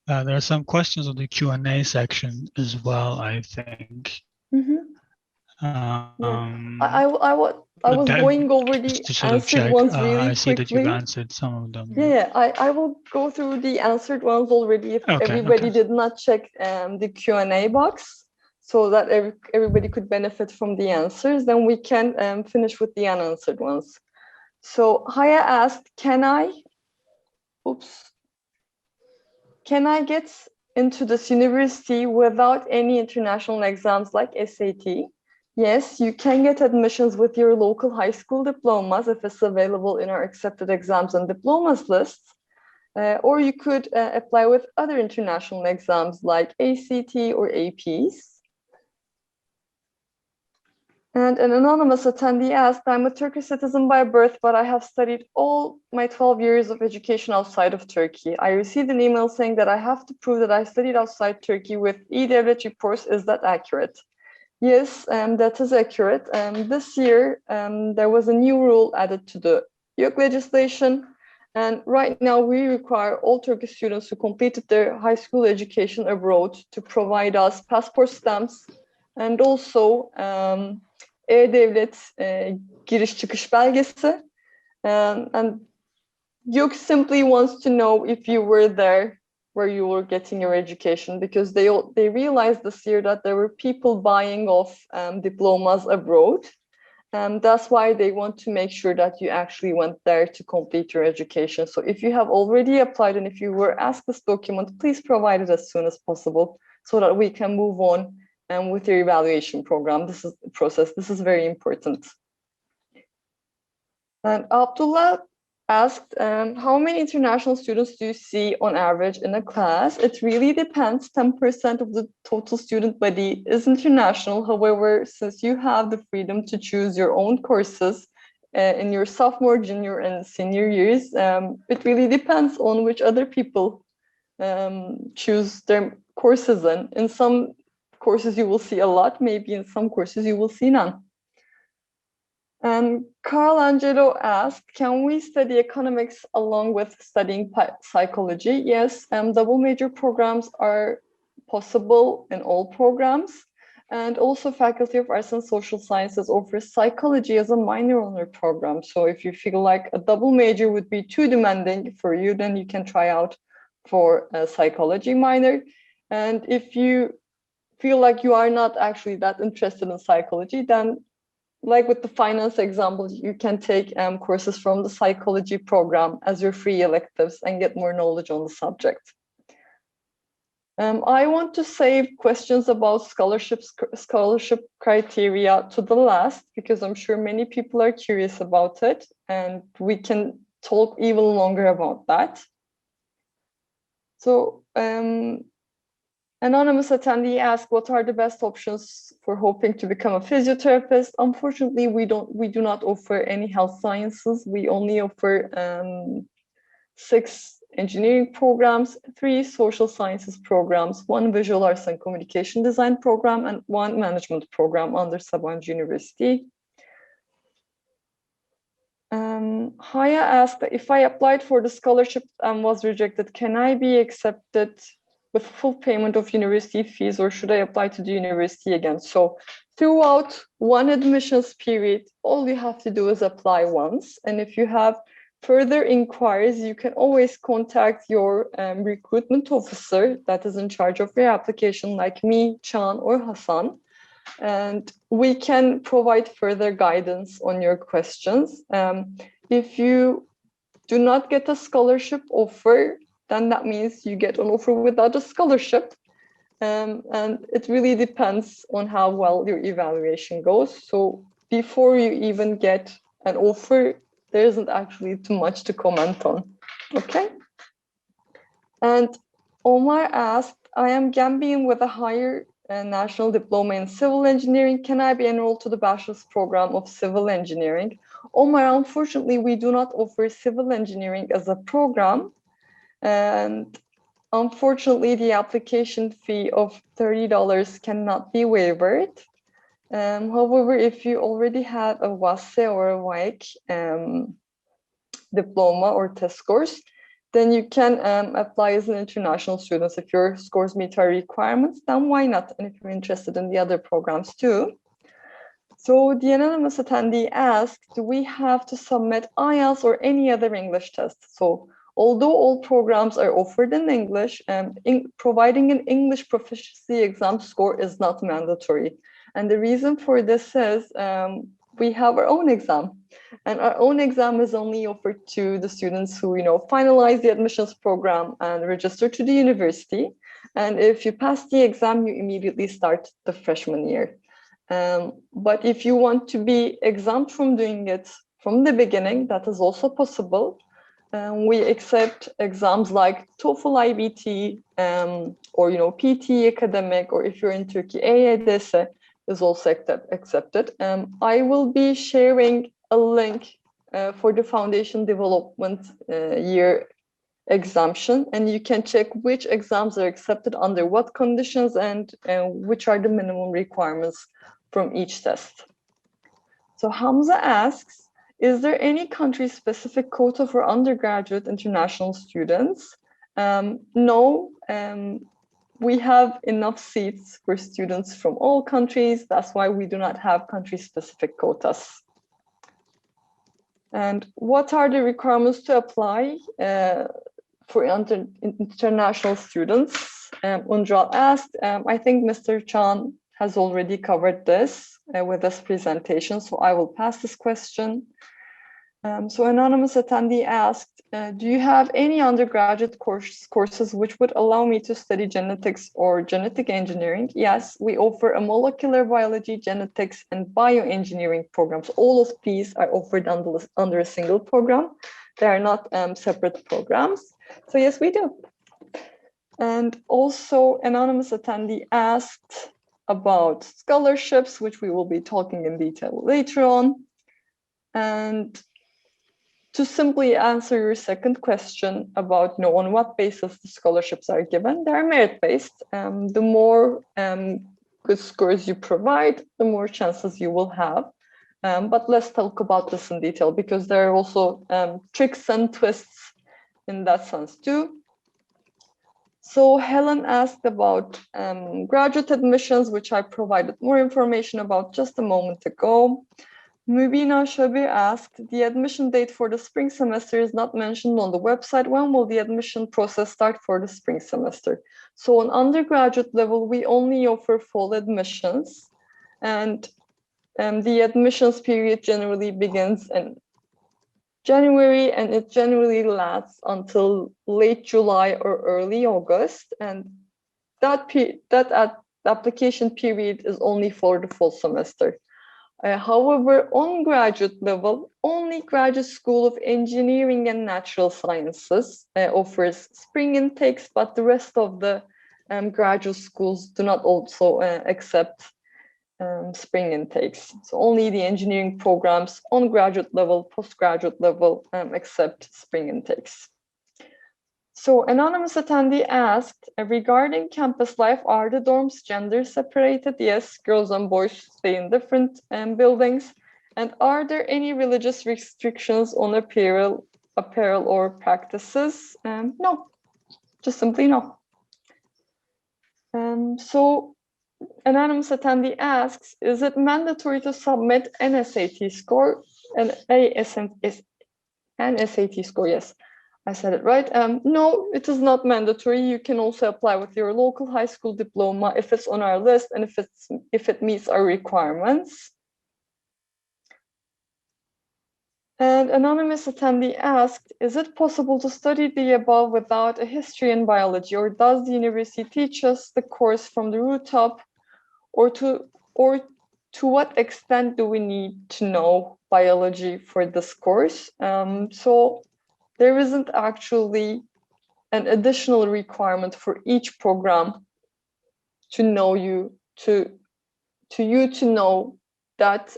there are some questions on the Q&A section as well, I think. I was going over the answered ones really quickly. I see that you've answered some of them. Yeah, I will go through the answered ones already if everybody did not check the Q&A box, so that everybody could benefit from the answers. Then we can finish with the unanswered ones. So Haya asked, can I get into this university without any international exams like SAT? Yes, you can get admissions with your local high school diplomas if it's available in our accepted exams and diplomas lists. Or you could apply with other international exams like ACT or APs. And an anonymous attendee asked, I'm a Turkish citizen by birth, but I have studied all my 12 years of education outside of Turkey. I received an email saying that I have to prove that I studied outside Turkey with e-Devlet reports. Is that accurate? Yes, that is accurate. This year, there was a new rule added to the YÖK legislation. And right now, we require all Turkish students who completed their high school education abroad to provide us passport stamps and also e-Devlet giriş çıkış belgesi. And YÖK simply wants to know if you were there where you were getting your education, because they realized this year that there were people buying off diplomas abroad. And that's why they want to make sure that you actually went there to complete your education. So if you have already applied and if you were asked this document, please provide it as soon as possible so that we can move on with your evaluation program. This is the process. This is very important. And Abdullah asked, how many international students do you see on average in a class? It really depends. 10% of the total student body is international. However, since you have the freedom to choose your own courses in your sophomore, junior, and senior years, it really depends on which other people choose their courses in. In some courses you will see a lot, maybe in some courses you will see none. And Carl Angelo asked, can we study economics along with studying psychology? Yes, double major programs are possible in all programs. And also Faculty of Arts and Social Sciences offers psychology as a minor on their program. So if you feel like a double major would be too demanding for you, then you can try out for a psychology minor. And if you feel like you are not actually that interested in psychology, then like with the finance example, you can take courses from the psychology program as your free electives and get more knowledge on the subject. I want to save questions about scholarship criteria to the last, because I'm sure many people are curious about it, and we can talk even longer about that. So anonymous attendee asked, what are the best options for hoping to become a physiotherapist? Unfortunately, we do not offer any health sciences. We only offer 6 engineering programs, 3 social sciences programs, 1 visual arts and communication design program, and 1 management program under Sabancı University. Haya asked, if I applied for the scholarship and was rejected, can I be accepted with full payment of university fees, or should I apply to the university again? So throughout one admissions period, all you have to do is apply once. And if you have further inquiries, you can always contact your recruitment officer that is in charge of your application, like me, Can, or Hassan. And we can provide further guidance on your questions. If you do not get a scholarship offer, then that means you get an offer without a scholarship. And it really depends on how well your evaluation goes. So before you even get an offer, there isn't actually too much to comment on. Okay. And Omar asked, I am Gambian with a higher national diploma in civil engineering. Can I be enrolled to the bachelor's program of civil engineering? Omar, unfortunately, we do not offer civil engineering as a program. And unfortunately, the application fee of $30 cannot be waived. However, if you already have a WASE or a WAEC diploma or test scores, then you can apply as an international student. If your scores meet our requirements, then why not? And if you're interested in the other programs too. So the anonymous attendee asked, do we have to submit IELTS or any other English test? So although all programs are offered in English, providing an English proficiency exam score is not mandatory. And the reason for this is we have our own exam. And our own exam is only offered to the students who, finalize the admissions program and register to the university. And if you pass the exam, you immediately start the freshman year. But if you want to be exempt from doing it from the beginning, that is also possible. We accept exams like TOEFL IBT or PT academic, or if you're in Turkey, EYDS is also accepted. I will be sharing a link for the foundation development year exemption, and you can check which exams are accepted under what conditions and which are the minimum requirements from each test. So Hamza asks, is there any country-specific quota for undergraduate international students? No, we have enough seats for students from all countries. That's why we do not have country-specific quotas. And what are the requirements to apply for international students? Undral asked. I think Mr. Chan has already covered this with this presentation, so I will pass this question. So anonymous attendee asked, do you have any undergraduate courses which would allow me to study genetics or genetic engineering? Yes, we offer a molecular biology, genetics, and bioengineering programs. All of these are offered under a single program. They are not separate programs. So yes, we do. And also anonymous attendee asked about scholarships, which we will be talking in detail later on. And to simply answer your second question about on what basis the scholarships are given, they are merit-based. The more good scores you provide, the more chances you will have. But let's talk about this in detail, because there are also tricks and twists in that sense too. So Helen asked about graduate admissions, which I provided more information about just a moment ago. Mubina Shabir asked, the admission date for the spring semester is not mentioned on the website. When will the admission process start for the spring semester? So on undergraduate level, we only offer fall admissions, and the admissions period generally begins in January, and it generally lasts until late July or early August, and that application period is only for the fall semester. However, on graduate level, only Graduate School of Engineering and Natural Sciences offers spring intakes, but the rest of the graduate schools do not also accept spring intakes. So only the engineering programs on graduate level, postgraduate level accept spring intakes. So anonymous attendee asked, regarding campus life, are the dorms gender separated? Yes, girls and boys stay in different buildings. And are there any religious restrictions on apparel or practices? No, just simply no. So anonymous attendee asks, is it mandatory to submit an SAT score? An SAT score, yes. I said it right. No, it is not mandatory. You can also apply with your local high school diploma if it's on our list and if it meets our requirements. And anonymous attendee asked, is it possible to study the above without a history in biology, or does the university teach us the course from the root up, or to what extent do we need to know biology for this course? So there isn't actually an additional requirement for each program to know to know that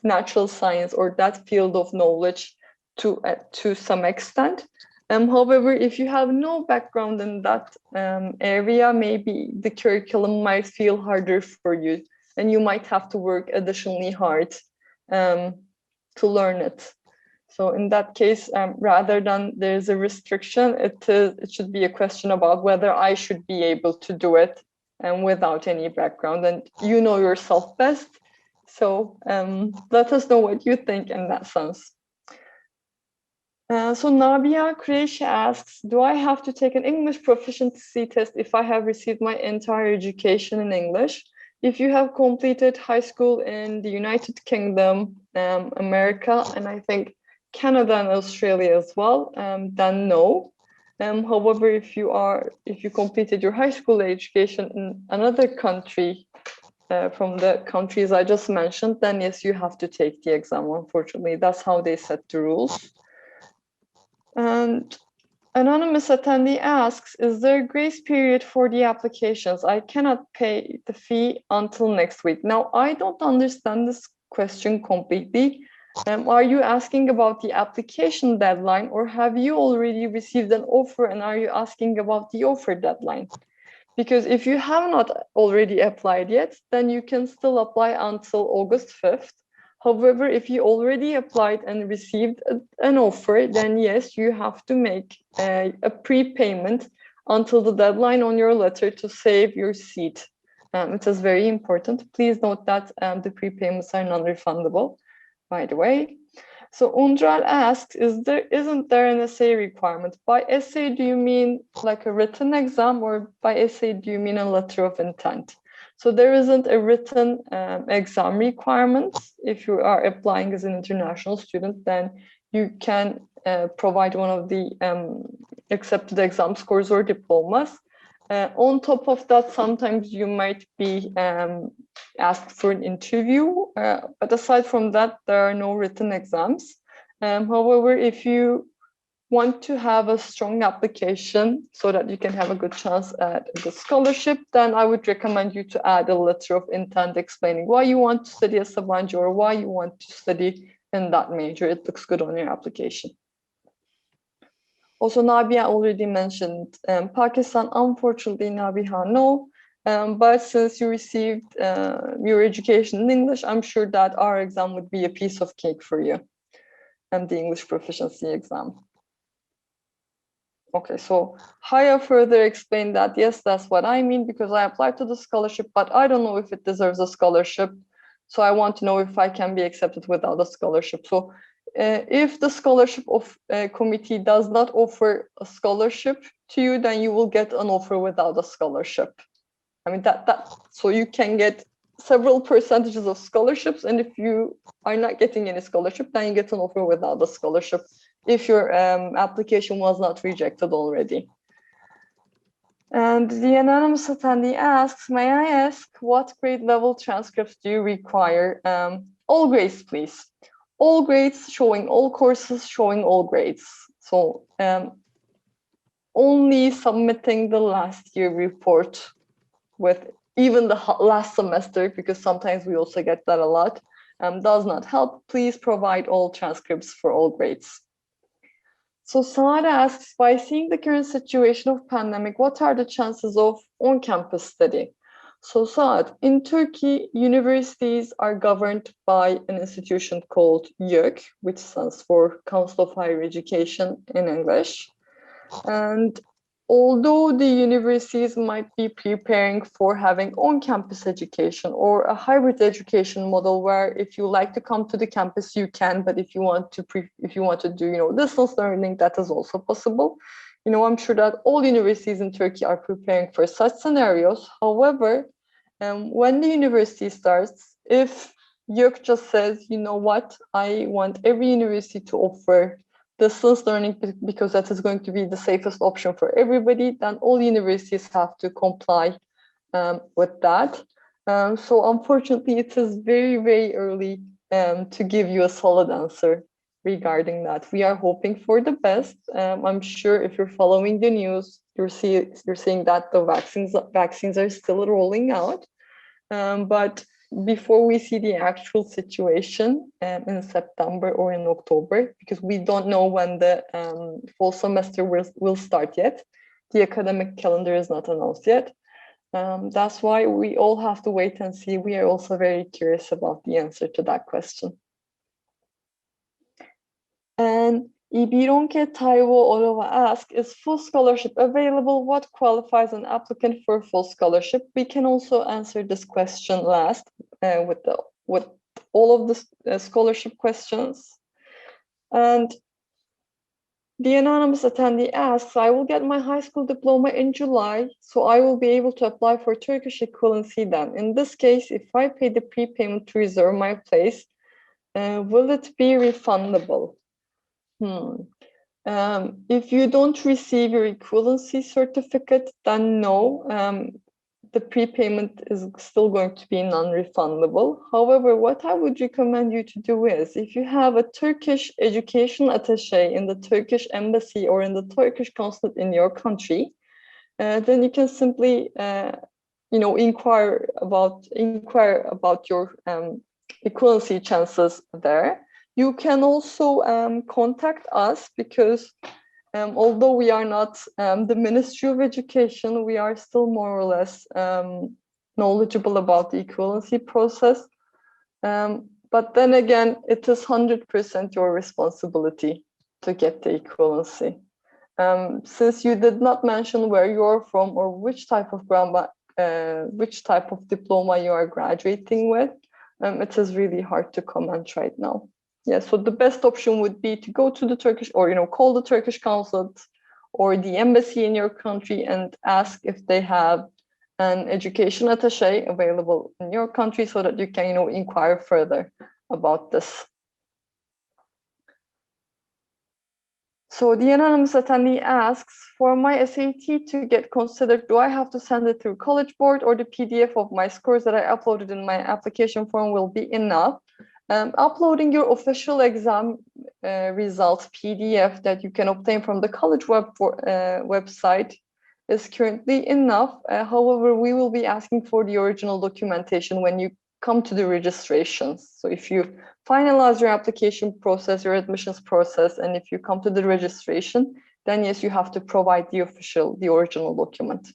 natural science or that field of knowledge to some extent. However, if you have no background in that area, maybe the curriculum might feel harder for you, and you might have to work additionally hard to learn it. So in that case, rather than there's a restriction, it should be a question about whether I should be able to do it without any background, and you know yourself best. So let us know what you think in that sense. So Nabia Kresh asks, do I have to take an English proficiency test if I have received my entire education in English? If you have completed high school in the United Kingdom, America, and I think Canada and Australia as well, then no. However, if you completed your high school education in another country from the countries I just mentioned, then yes, you have to take the exam. Unfortunately, that's how they set the rules. And anonymous attendee asks, is there a grace period for the applications? I cannot pay the fee until next week. Now, I don't understand this question completely. Are you asking about the application deadline, or have you already received an offer and are you asking about the offer deadline? Because if you have not already applied yet, then you can still apply until August 5th. However, if you already applied and received an offer, then yes, you have to make a prepayment until the deadline on your letter to save your seat. It is very important. Please note that the prepayments are non-refundable, by the way. So Undral asks, isn't there an essay requirement? By essay, do you mean like a written exam, or by essay, do you mean a letter of intent? So there isn't a written exam requirement. If you are applying as an international student, then you can provide one of the accepted exam scores or diplomas. On top of that, sometimes you might be asked for an interview, but aside from that, there are no written exams. However, if you want to have a strong application so that you can have a good chance at the scholarship, then I would recommend you to add a letter of intent explaining why you want to study at Sabancı or why you want to study in that major. It looks good on your application. Also, Nabia already mentioned Pakistan. Unfortunately, Nabiha, no. But since you received your education in English, I'm sure that our exam would be a piece of cake for you, and the English proficiency exam. Okay, so Haya further explained that, yes, that's what I mean, because I applied to the scholarship, but I don't know if it deserves a scholarship. So I want to know if I can be accepted without a scholarship. So if the scholarship of committee does not offer a scholarship to you, then you will get an offer without a scholarship. I mean, so you can get several percentages of scholarships, and if you are not getting any scholarship, then you get an offer without a scholarship if your application was not rejected already. And the anonymous attendee asks, may I ask what grade level transcripts do you require? All grades, please. All grades, showing all courses, showing all grades. So only submitting the last year report with even the last semester, because sometimes we also get that a lot, does not help. Please provide all transcripts for all grades. So Saad asks, by seeing the current situation of pandemic, what are the chances of on-campus study? So Saad, in Turkey, universities are governed by an institution called YÖK, which stands for Council of Higher Education in English. And although the universities might be preparing for having on-campus education or a hybrid education model where if you like to come to the campus, you can, but if you want to do, distance learning, that is also possible. I'm sure that all universities in Turkey are preparing for such scenarios. However, when the university starts, if YÖK just says, you know what, I want every university to offer distance learning because that is going to be the safest option for everybody, then all universities have to comply with that. So unfortunately, it is very, very early to give you a solid answer regarding that. We are hoping for the best. I'm sure if you're following the news, you're seeing that the vaccines are still rolling out. But before we see the actual situation in September or in October, because we don't know when the fall semester will start yet. The academic calendar is not announced yet. That's why we all have to wait and see. We are also very curious about the answer to that question. And Ibironke Taiwo Orova asks, is full scholarship available? What qualifies an applicant for full scholarship? We can also answer this question last with all of the scholarship questions. And the anonymous attendee asks, I will get my high school diploma in July, so I will be able to apply for Turkish equivalency then. In this case, if I pay the prepayment to reserve my place, will it be refundable? If you don't receive your equivalency certificate, then no, the prepayment is still going to be non-refundable. However, what I would recommend you to do is, if you have a Turkish education attaché in the Turkish embassy or in the Turkish consulate in your country, then you can simply, inquire about your equivalency chances there. You can also contact us because although we are not the Ministry of Education, we are still more or less knowledgeable about the equivalency process. But then again, it is 100% your responsibility to get the equivalency. Since you did not mention where you're from or which type of diploma you are graduating with, it is really hard to comment right now. Yeah, so the best option would be to go to the Turkish or, call the Turkish consulate or the embassy in your country and ask if they have an education attaché available in your country so that you can, inquire further about this. So the anonymous attendee asks, for my SAT to get considered, do I have to send it through College Board or the PDF of my scores that I uploaded in my application form will be enough? Uploading your official exam results PDF that you can obtain from the college website is currently enough. However, we will be asking for the original documentation when you come to the registrations. So if you finalize your application process, your admissions process, and if you come to the registration, then yes, you have to provide the original document.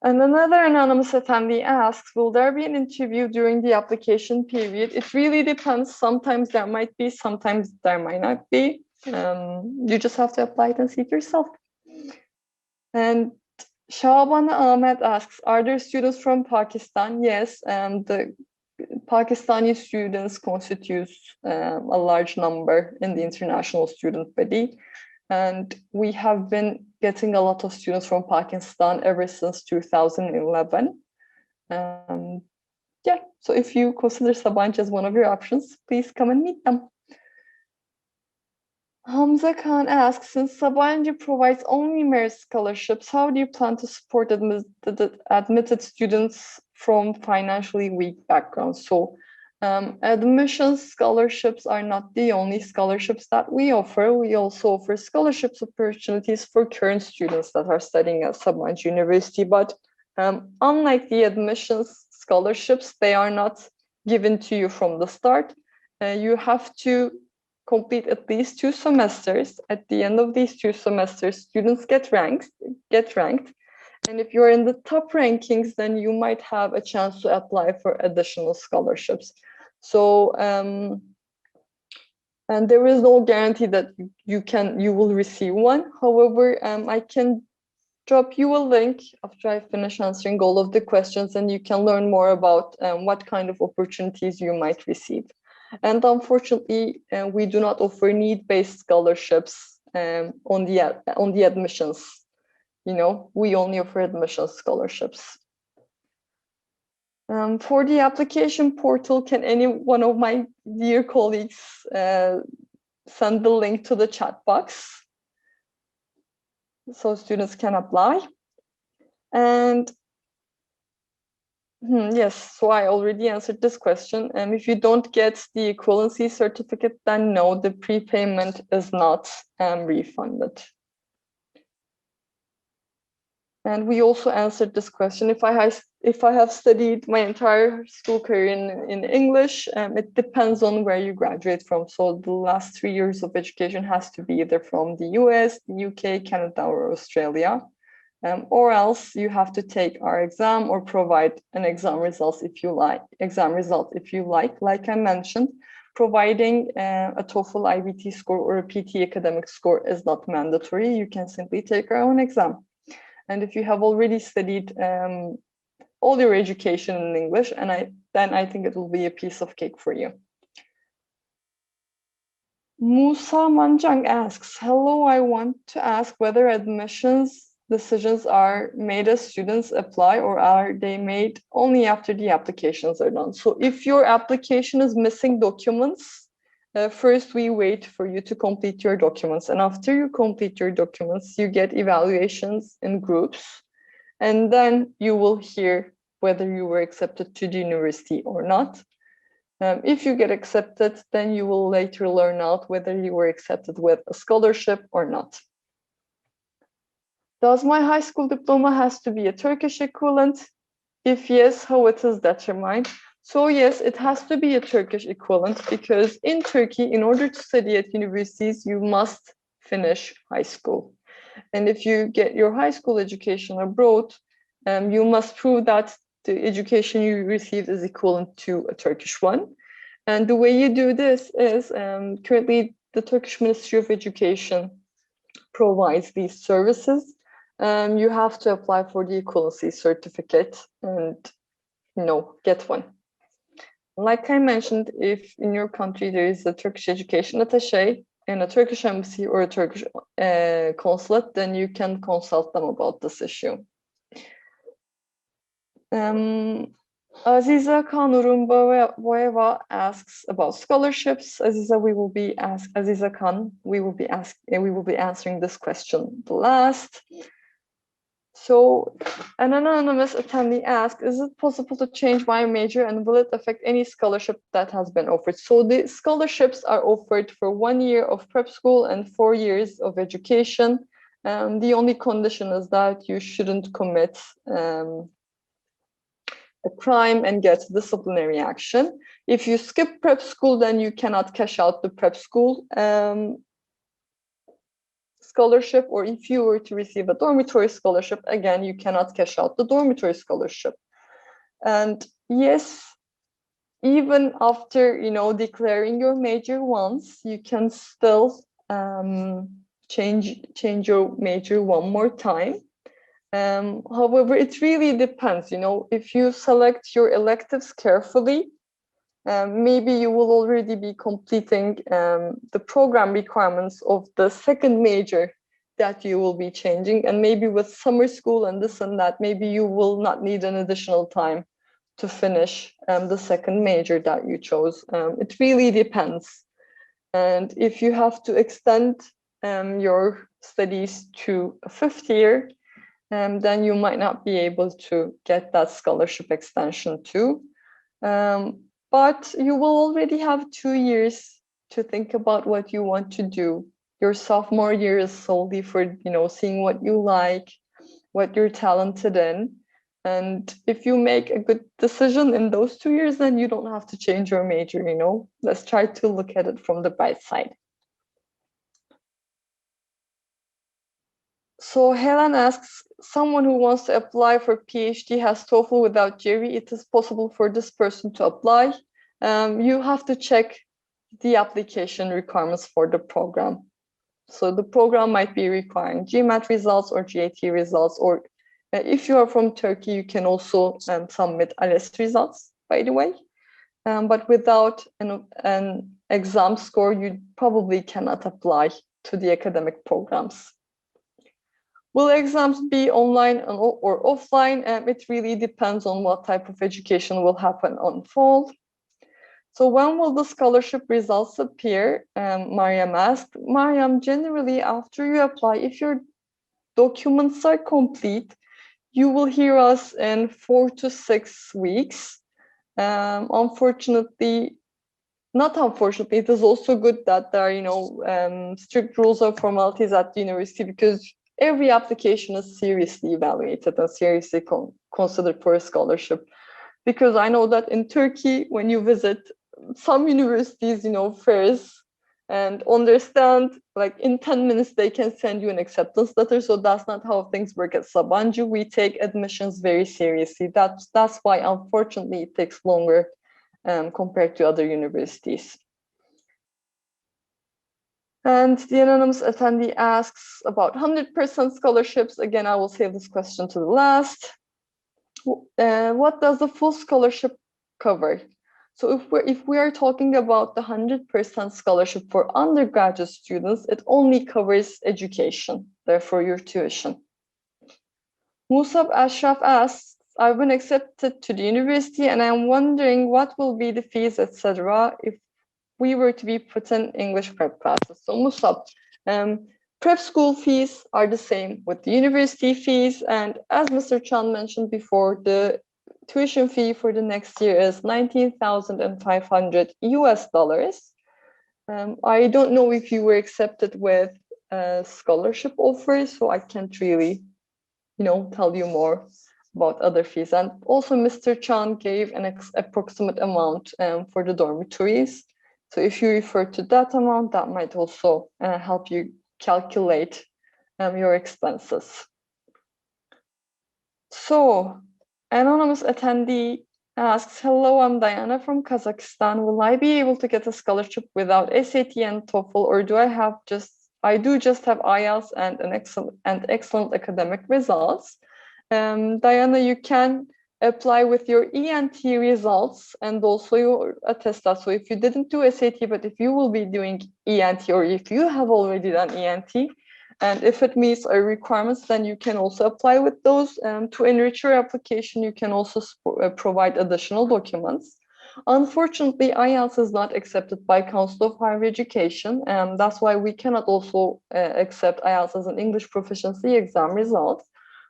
And another anonymous attendee asks, will there be an interview during the application period? It really depends. Sometimes there might be, sometimes there might not be. You just have to apply it and see it yourself. And Shaban Ahmed asks, are there students from Pakistan? Yes, the Pakistani students constitutes a large number in the international student body. And we have been getting a lot of students from Pakistan ever since 2011. Yeah, so if you consider Sabancı as one of your options, please come and meet them. Hamza Khan asks, since Sabancı provides only merit scholarships, how do you plan to support admitted students from financially weak backgrounds? So admissions scholarships are not the only scholarships that we offer. We also offer scholarships opportunities for current students that are studying at Sabancı University. But unlike the admissions scholarships, they are not given to you from the start. You have to complete at least 2 semesters. At the end of these 2 semesters, students get ranked. And if you're in the top rankings, then you might have a chance to apply for additional scholarships. So, and there is no guarantee that you will receive one. However, I can drop you a link after I finish answering all of the questions, and you can learn more about what kind of opportunities you might receive. And unfortunately, we do not offer need-based scholarships on the admissions. You know, we only offer admissions scholarships. For the application portal, can any one of my dear colleagues send the link to the chat box so students can apply? And yes, so I already answered this question. If you don't get the equivalency certificate, then no, the prepayment is not refunded. And we also answered this question. If I have studied my entire school career in English, it depends on where you graduate from. So the last 3 years of education has to be either from the US, the UK, Canada, or Australia. Or else you have to take our exam or provide an exam result if you like. Like I mentioned, providing a TOEFL IBT score or a PT academic score is not mandatory. You can simply take our own exam. And if you have already studied all your education in English, then I think it will be a piece of cake for you. Musa Manjang asks, hello, I want to ask whether admissions decisions are made as students apply, or are they made only after the applications are done? So if your application is missing documents, first we wait for you to complete your documents. And after you complete your documents, you get evaluations in groups. And then you will hear whether you were accepted to the university or not. If you get accepted, then you will later learn out whether you were accepted with a scholarship or not. Does my high school diploma has to be a Turkish equivalent? If yes, how it is determined? So yes, it has to be a Turkish equivalent, because in Turkey, in order to study at universities, you must finish high school. And if you get your high school education abroad, you must prove that the education you received is equivalent to a Turkish one. And the way you do this is currently the Turkish Ministry of Education provides these services. You have to apply for the equivalency certificate and get one. Like I mentioned, if in your country there is a Turkish education attaché and a Turkish embassy or a Turkish consulate, then you can consult them about this issue. Aziza Kanurumboeva asks about scholarships. Aziza, we will be answering this question the last. So an anonymous attendee asks, is it possible to change my major, and will it affect any scholarship that has been offered? So the scholarships are offered for 1 year of prep school and 4 years of education. The only condition is that you shouldn't commit a crime and get disciplinary action. If you skip prep school, then you cannot cash out the prep school scholarship, or if you were to receive a dormitory scholarship, again, you cannot cash out the dormitory scholarship. And yes, even after declaring your major once, you can still change your major one more time. However, it really depends, you know, if you select your electives carefully, maybe you will already be completing the program requirements of the second major that you will be changing. And maybe with summer school and this and that, maybe you will not need an additional time to finish the second major that you chose. It really depends. And if you have to extend your studies to a fifth year, then you might not be able to get that scholarship extension too. But you will already have 2 years to think about what you want to do. Your sophomore year is solely for, you know, seeing what you like, what you're talented in. And if you make a good decision in those 2 years, then you don't have to change your major, you know. Let's try to look at it from the bright side. So Helen asks, someone who wants to apply for PhD has TOEFL without GRE. It is possible for this person to apply. You have to check the application requirements for the program. So the program might be requiring GMAT results or GAT results, or if you are from Turkey, you can also submit ALES results, by the way. But without an exam score, you probably cannot apply to the academic programs. Will exams be online or offline? It really depends on what type of education will happen on fall. So when will the scholarship results appear? Mariam asked. Mariam, generally after you apply, if your documents are complete, you will hear us in 4 to 6 weeks. Unfortunately, not unfortunately, it is also good that there are, you know, strict rules or formalities at the university, because every application is seriously evaluated and seriously considered for a scholarship. Because I know that in Turkey, when you visit some universities, you know, fairs, and understand, like in 10 minutes, they can send you an acceptance letter. So that's not how things work at Sabancı. We take admissions very seriously. That's why, unfortunately, it takes longer compared to other universities. And the anonymous attendee asks about 100% scholarships. Again, I will save this question to the last. What does the full scholarship cover? So if we are talking about the 100% scholarship for undergraduate students, it only covers education, therefore your tuition. Musab Ashraf asks, I've been accepted to the university and I'm wondering what will be the fees, etc. if we were to be put in English prep classes. So Musab, prep school fees are the same with the university fees. And as Mr. Chan mentioned before, the tuition fee for the next year is $19,500 US. I don't know if you were accepted with a scholarship offer, so I can't really, you know, tell you more about other fees. And also Mr. Chan gave an approximate amount for the dormitories. So if you refer to that amount, that might also help you calculate your expenses. So anonymous attendee asks, hello, I'm Diana from Kazakhstan. Will I be able to get a scholarship without SAT and TOEFL, or do I just have IELTS and excellent academic results? Diana, you can apply with your ENT results and also your attestat. So if you didn't do SAT, but if you will be doing ENT, or if you have already done ENT, and if it meets our requirements, then you can also apply with those. To enrich your application, you can also provide additional documents. Unfortunately, IELTS is not accepted by Council of Higher Education, and that's why we cannot also accept IELTS as an English proficiency exam result.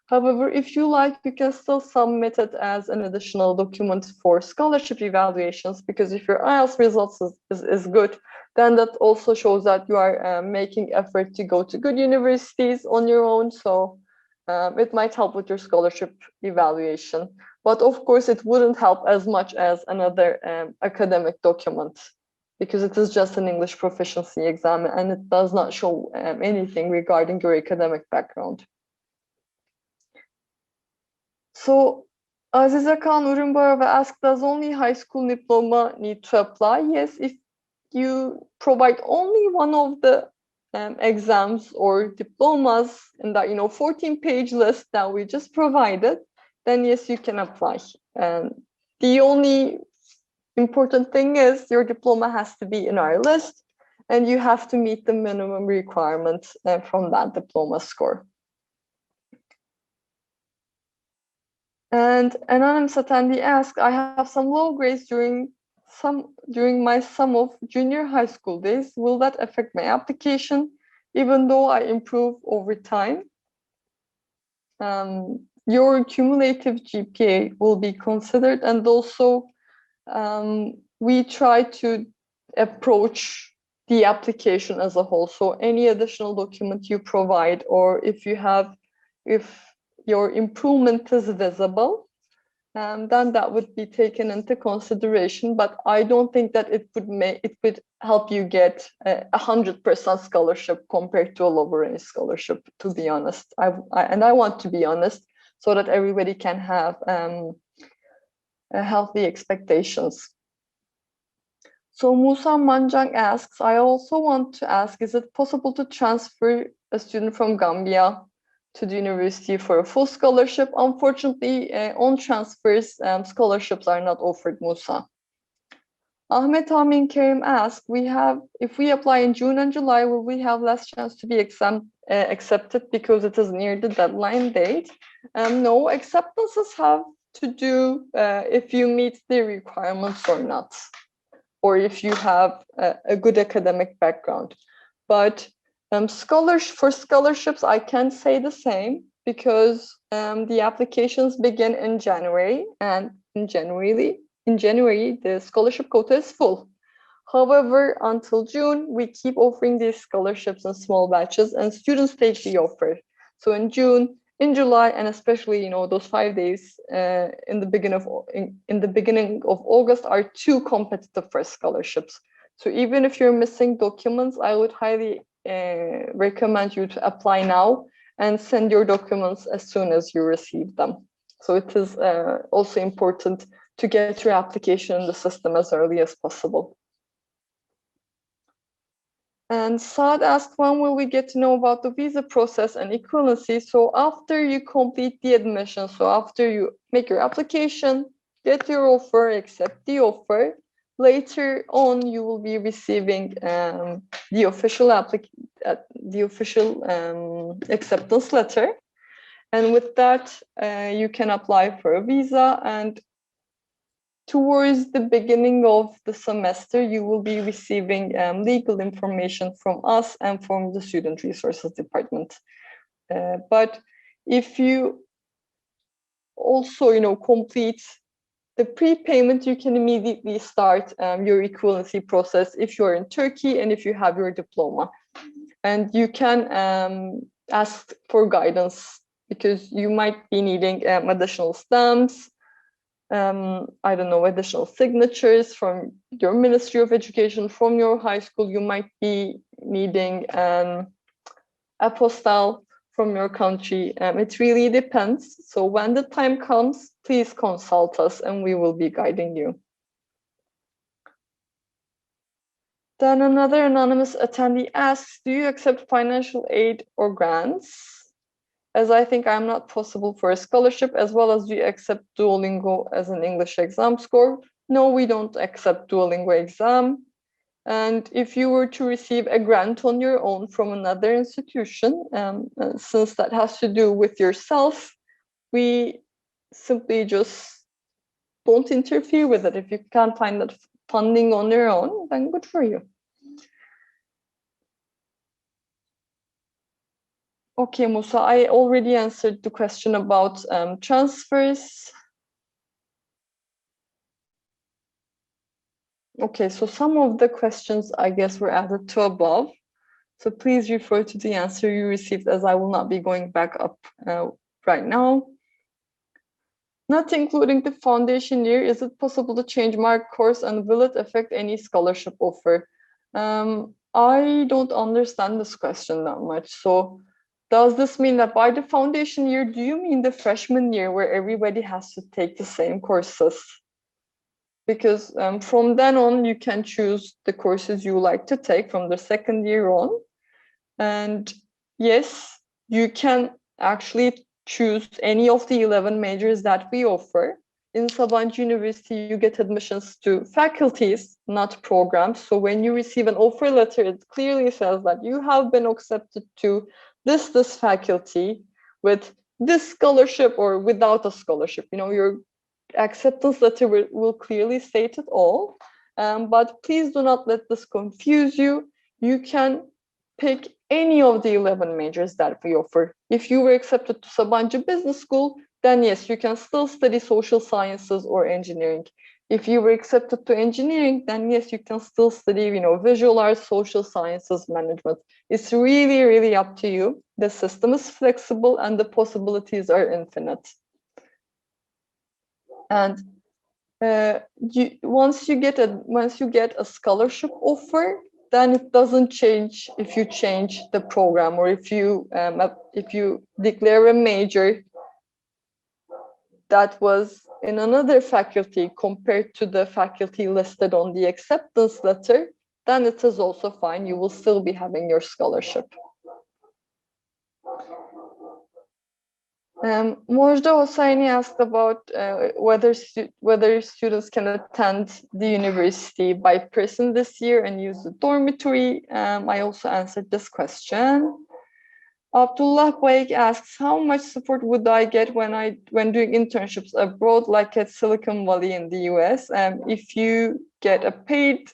However, if you like, you can still submit it as an additional document for scholarship evaluations, because if your IELTS results is good, then that also shows that you are making effort to go to good universities on your own. So it might help with your scholarship evaluation. But of course, it wouldn't help as much as another academic document, because it is just an English proficiency exam and it does not show anything regarding your academic background. So Aziza Khan Urumbarova asked, does only high school diploma need to apply? Yes, if you provide only one of the exams or diplomas in that 14-page list that we just provided, then yes, you can apply. And the only important thing is your diploma has to be in our list, and you have to meet the minimum requirements from that diploma score. And anonymous attendee asks, I have some low grades during my some of junior high school days. Will that affect my application, even though I improve over time? Your cumulative GPA will be considered, and also we try to approach the application as a whole. So any additional document you provide, or if your improvement is visible, then that would be taken into consideration. But I don't think that it would help you get 100% scholarship compared to a lower range scholarship, to be honest. I want to be honest, so that everybody can have healthy expectations. So Musa Manjang asks, I also want to ask, is it possible to transfer a student from Gambia to the university for a full scholarship? Unfortunately, on transfers, scholarships are not offered, Musa. Ahmet Amin Kerim asks, if we apply in June and July, will we have less chance to be accepted because it is near the deadline date? No, acceptances have to do if you meet the requirements or not, or if you have a good academic background. But for scholarships, I can say the same, because the applications begin in January, and in January, the scholarship quota is full. However, until June, we keep offering these scholarships in small batches, and students take the offer. So in June, in July, and especially those 5 days in the beginning of August are too competitive for scholarships. So even if you're missing documents, I would highly recommend you to apply now and send your documents as soon as you receive them. So it is also important to get your application in the system as early as possible. And Saad asked, when will we get to know about the visa process and equivalency? So after you complete the admission, so after you make your application, get your offer, accept the offer, later on you will be receiving the official acceptance letter. And with that, you can apply for a visa, and towards the beginning of the semester, you will be receiving legal information from us and from the Student Resources Department. But if you also, complete the prepayment, you can immediately start your equivalency process if you're in Turkey and if you have your diploma. And you can ask for guidance, because you might be needing additional stamps, I don't know, additional signatures from your Ministry of Education, from your high school. You might be needing apostille from your country. It really depends. So when the time comes, please consult us and we will be guiding you. Then another anonymous attendee asks, do you accept financial aid or grants? As I think I'm not possible for a scholarship, as well as do you accept Duolingo as an English exam score? No, we don't accept Duolingo exam. And if you were to receive a grant on your own from another institution, since that has to do with yourself, we simply just don't interfere with it. If you can't find that funding on your own, then good for you. Okay, Musa, I already answered the question about transfers. Okay, so some of the questions, I guess, were added to above. So please refer to the answer you received, as I will not be going back up right now. Not including the foundation year, is it possible to change my course, and will it affect any scholarship offer? I don't understand this question that much. So does this mean that by the foundation year, do you mean the freshman year where everybody has to take the same courses? Because from then on, you can choose the courses you like to take from the second year on. And yes, you can actually choose any of the 11 majors that we offer. In Sabancı University, you get admissions to faculties, not programs. So when you receive an offer letter, it clearly says that you have been accepted to this faculty with this scholarship or without a scholarship. You know, your acceptance letter will clearly state it all. But please do not let this confuse you. You can pick any of the 11 majors that we offer. If you were accepted to Sabancı Business School, then yes, you can still study social sciences or engineering. If you were accepted to engineering, then yes, you can still study, you know, visual arts, social sciences, management. It's really, really up to you. The system is flexible and the possibilities are infinite. And once you get a scholarship offer, then it doesn't change if you change the program or if you declare a major that was in another faculty compared to the faculty listed on the acceptance letter, then it is also fine. You will still be having your scholarship. Mojda Hosseini asked about whether students can attend the university by person this year and use the dormitory. I also answered this question. Abdullah Baig asks, how much support would I get when doing internships abroad, like at Silicon Valley in the US? If you get a paid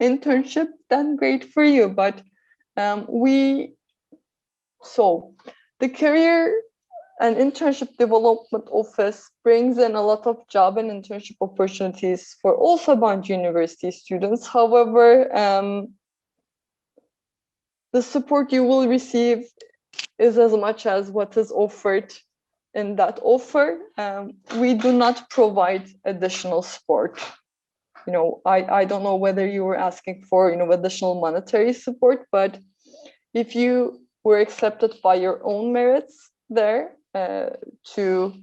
internship, then great for you. But the Career and Internship Development Office brings in a lot of job and internship opportunities for all Sabancı University students. However, the support you will receive is as much as what is offered in that offer. We do not provide additional support. You know, I don't know whether you were asking for, you know, additional monetary support, but if you were accepted by your own merits there to,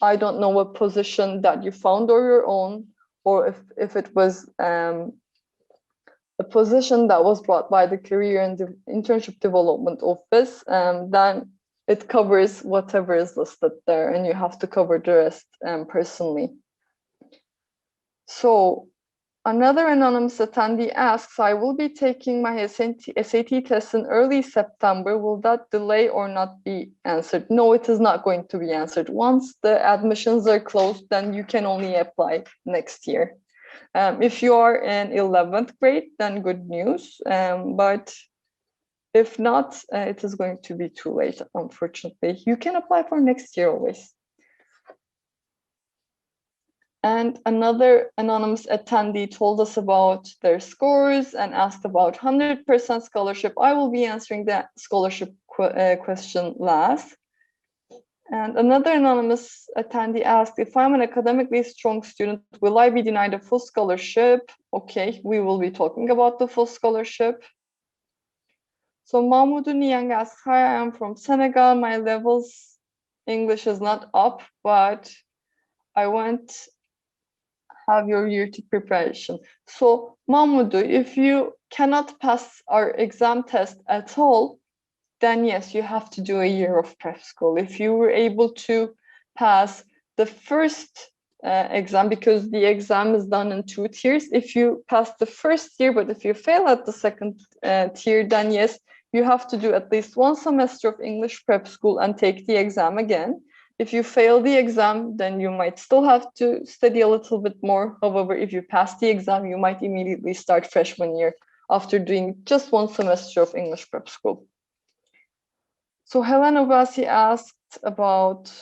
I don't know, a position that you found on your own, or if it was a position that was brought by the Career and Internship Development Office, then it covers whatever is listed there, and you have to cover the rest personally. So another anonymous attendee asks, I will be taking my SAT test in early September. Will that delay or not be answered? No, it is not going to be answered. Once the admissions are closed, then you can only apply next year. If you are in 11th grade, then good news. But if not, it is going to be too late, unfortunately. You can apply for next year always. And another anonymous attendee told us about their scores and asked about 100% scholarship. I will be answering that scholarship question last. And another anonymous attendee asked, if I'm an academically strong student, will I be denied a full scholarship? Okay, we will be talking about the full scholarship. So Mahmoudou Niang asks, hi, I am from Senegal. My levels English is not up, but I want have your year to preparation. So Mahmoudou, if you cannot pass our exam test at all, then yes, you have to do a year of prep school. If you were able to pass the first exam, because the exam is done in 2 tiers, if you pass the first year, but if you fail at the second tier, then yes, you have to do at least 1 semester of English prep school and take the exam again. If you fail the exam, then you might still have to study a little bit more. However, if you pass the exam, you might immediately start freshman year after doing just 1 semester of English prep school. So Helen Obasi asked about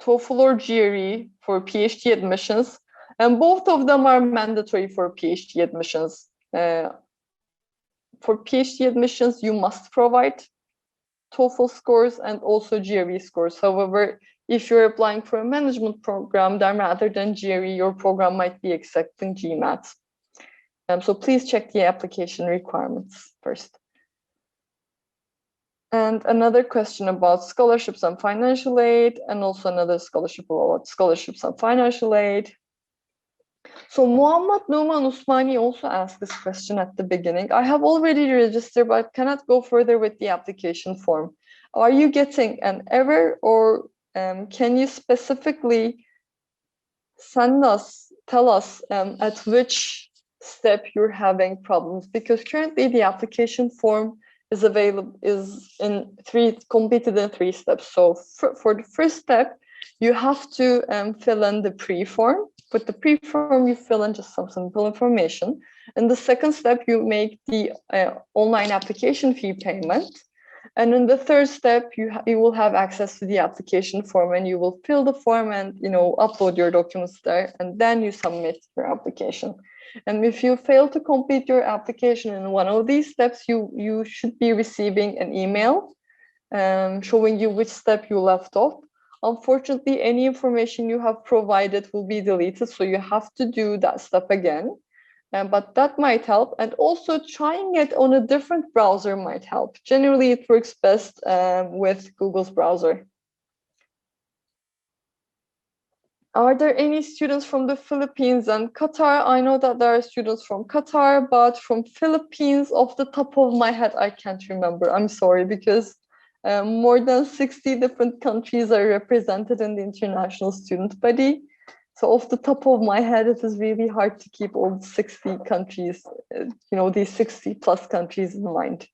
TOEFL or GRE for PhD admissions, and both of them are mandatory for PhD admissions. For PhD admissions, you must provide TOEFL scores and also GRE scores. However, if you're applying for a management program, then rather than GRE, your program might be accepting GMAT. So please check the application requirements first. And another question about scholarships and financial aid, and also another scholarship about scholarships and financial aid. So Muhammad Numan Usmani also asked this question at the beginning. I have already registered, but cannot go further with the application form. Are you getting an error, or can you specifically tell us at which step you're having problems? Because currently the application form is completed in 3 steps. So for the first step, you have to fill in the pre-form. With the pre-form, you fill in just some simple information. In the second step, you make the online application fee payment. And in the third step, you will have access to the application form, and you will fill the form and upload your documents there, and then you submit your application. And if you fail to complete your application in one of these steps, you should be receiving an email showing you which step you left off. Unfortunately, any information you have provided will be deleted, so you have to do that step again. But that might help, and also trying it on a different browser might help. Generally, it works best with Google's browser. Are there any students from the Philippines and Qatar? I know that there are students from Qatar, but from Philippines, off the top of my head, I can't remember. I'm sorry, because more than 60 different countries are represented in the international student body. So off the top of my head, it is really hard to keep all 60 countries, these 60 plus countries in mind.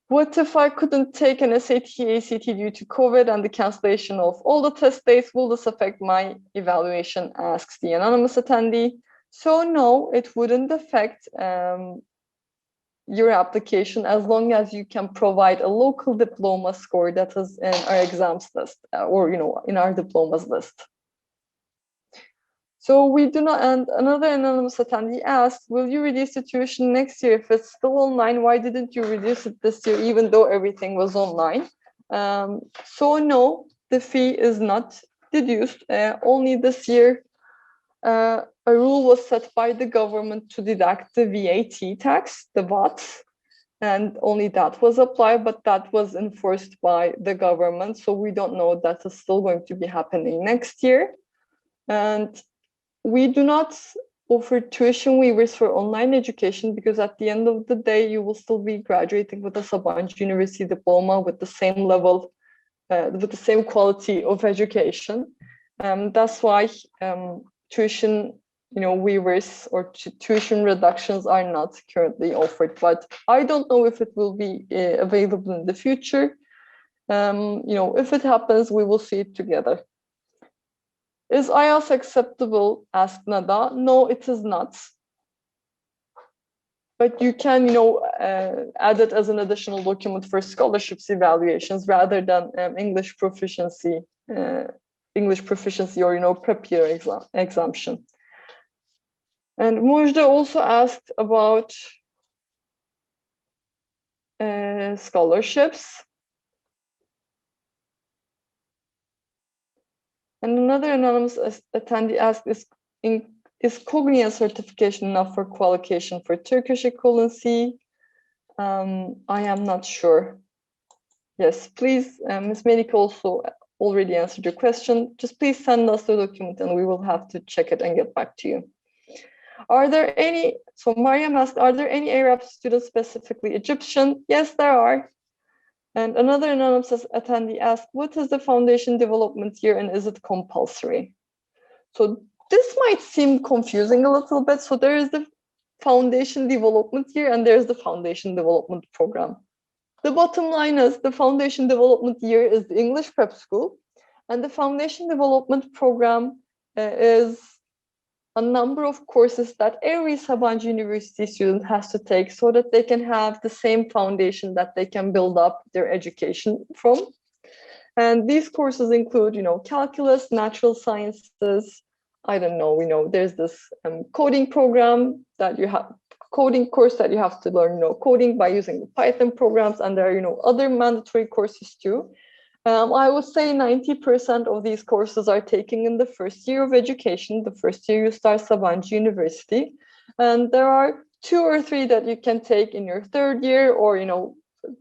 What if I couldn't take an SAT, ACT due to COVID and the cancellation of all the test dates? Will this affect my evaluation? Asks the anonymous attendee. So no, it wouldn't affect your application as long as you can provide a local diploma score that is in our exams list or in our diplomas list. So we do not, and another anonymous attendee asked, will you reduce the tuition next year if it's still online? Why didn't you reduce it this year even though everything was online? So no, the fee is not reduced. Only this year a rule was set by the government to deduct the VAT tax, the VAT, and only that was applied, but that was enforced by the government. So we don't know if that is still going to be happening next year. And we do not offer tuition waivers for online education because at the end of the day, you will still be graduating with a Sabancı University diploma with the same level, with the same quality of education. That's why tuition waivers or tuition reductions are not currently offered, but I don't know if it will be available in the future. If it happens, we will see it together. Is IELTS acceptable? Asked Nada. No, it is not. But you can, add it as an additional document for scholarships evaluations rather than English proficiency or prep year exemption. And Mujda also asked about scholarships. And another anonymous attendee asked, is Cognia certification enough for qualification for Turkish equivalency? I am not sure. Yes, please, Ms. Melik also already answered your question. Just please send us the document and we will have to check it and get back to you. Are there any, so Mariam asked, are there any Arab students, specifically Egyptian? Yes, there are. And another anonymous attendee asked, what is the foundation development year and is it compulsory? So this might seem confusing a little bit. So there is the foundation development year and there's the foundation development program. The bottom line is the foundation development year is the English prep school, and the foundation development program is a number of courses that every Sabancı University student has to take so that they can have the same foundation that they can build up their education from. And these courses include, calculus, natural sciences, there's this coding program that you have, coding course that you have to learn, coding by using the Python programs, and there are, other mandatory courses too. I would say 90% of these courses are taken in the first year of education. The first year you start Sabancı University, and there are 2 or 3 that you can take in your third year, or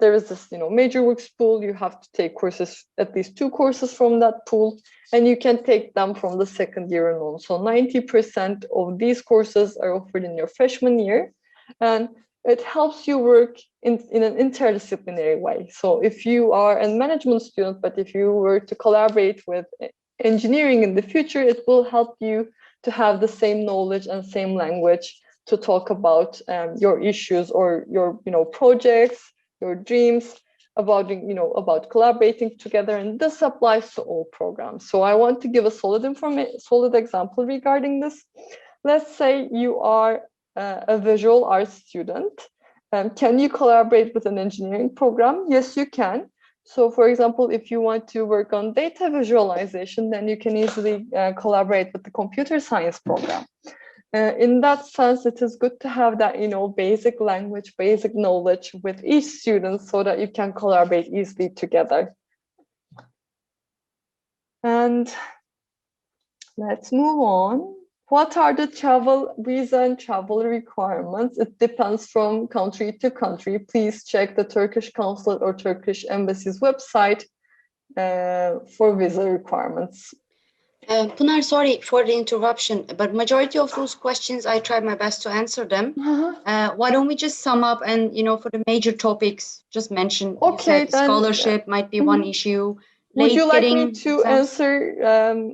there is this, major works pool. You have to take courses, at least 2 courses from that pool, and you can take them from the second year and on. So 90% of these courses are offered in your freshman year, and it helps you work in an interdisciplinary way. So if you are a management student, but if you were to collaborate with engineering in the future, it will help you to have the same knowledge and same language to talk about your issues or your projects, your dreams, about collaborating together. And this applies to all programs. So I want to give a solid example regarding this. Let's say you are a visual arts student. Can you collaborate with an engineering program? Yes, you can. So for example, if you want to work on data visualization, then you can easily collaborate with the computer science program. In that sense, it is good to have that, basic language, basic knowledge with each student so that you can collaborate easily together. And let's move on. What are the visa and travel requirements? It depends from country to country. Please check the Turkish consulate or Turkish embassy's website for visa requirements. Pınar, sorry for the interruption, but majority of those questions, I tried my best to answer them. Why don't we just sum up and, for the major topics, just mention, okay, you said scholarship might be one issue. Would you like me to answer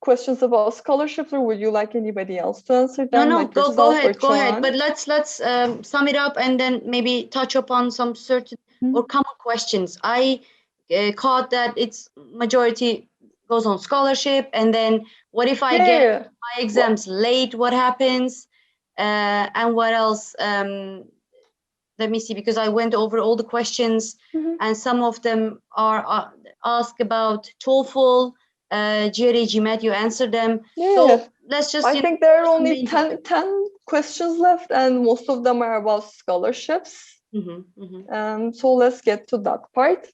questions about scholarships, or would you like anybody else to answer them? No, go ahead. But let's sum it up and then maybe touch upon some certain or common questions. I caught that it's majority goes on scholarship, and then what if I get my exams late? What happens? And what else? Let me see, because I went over all the questions, and some of them are asked about TOEFL, GRE, GMAT. You answered them. So let's just. I think there are only 10 questions left, and most of them are about scholarships. So let's get to that part.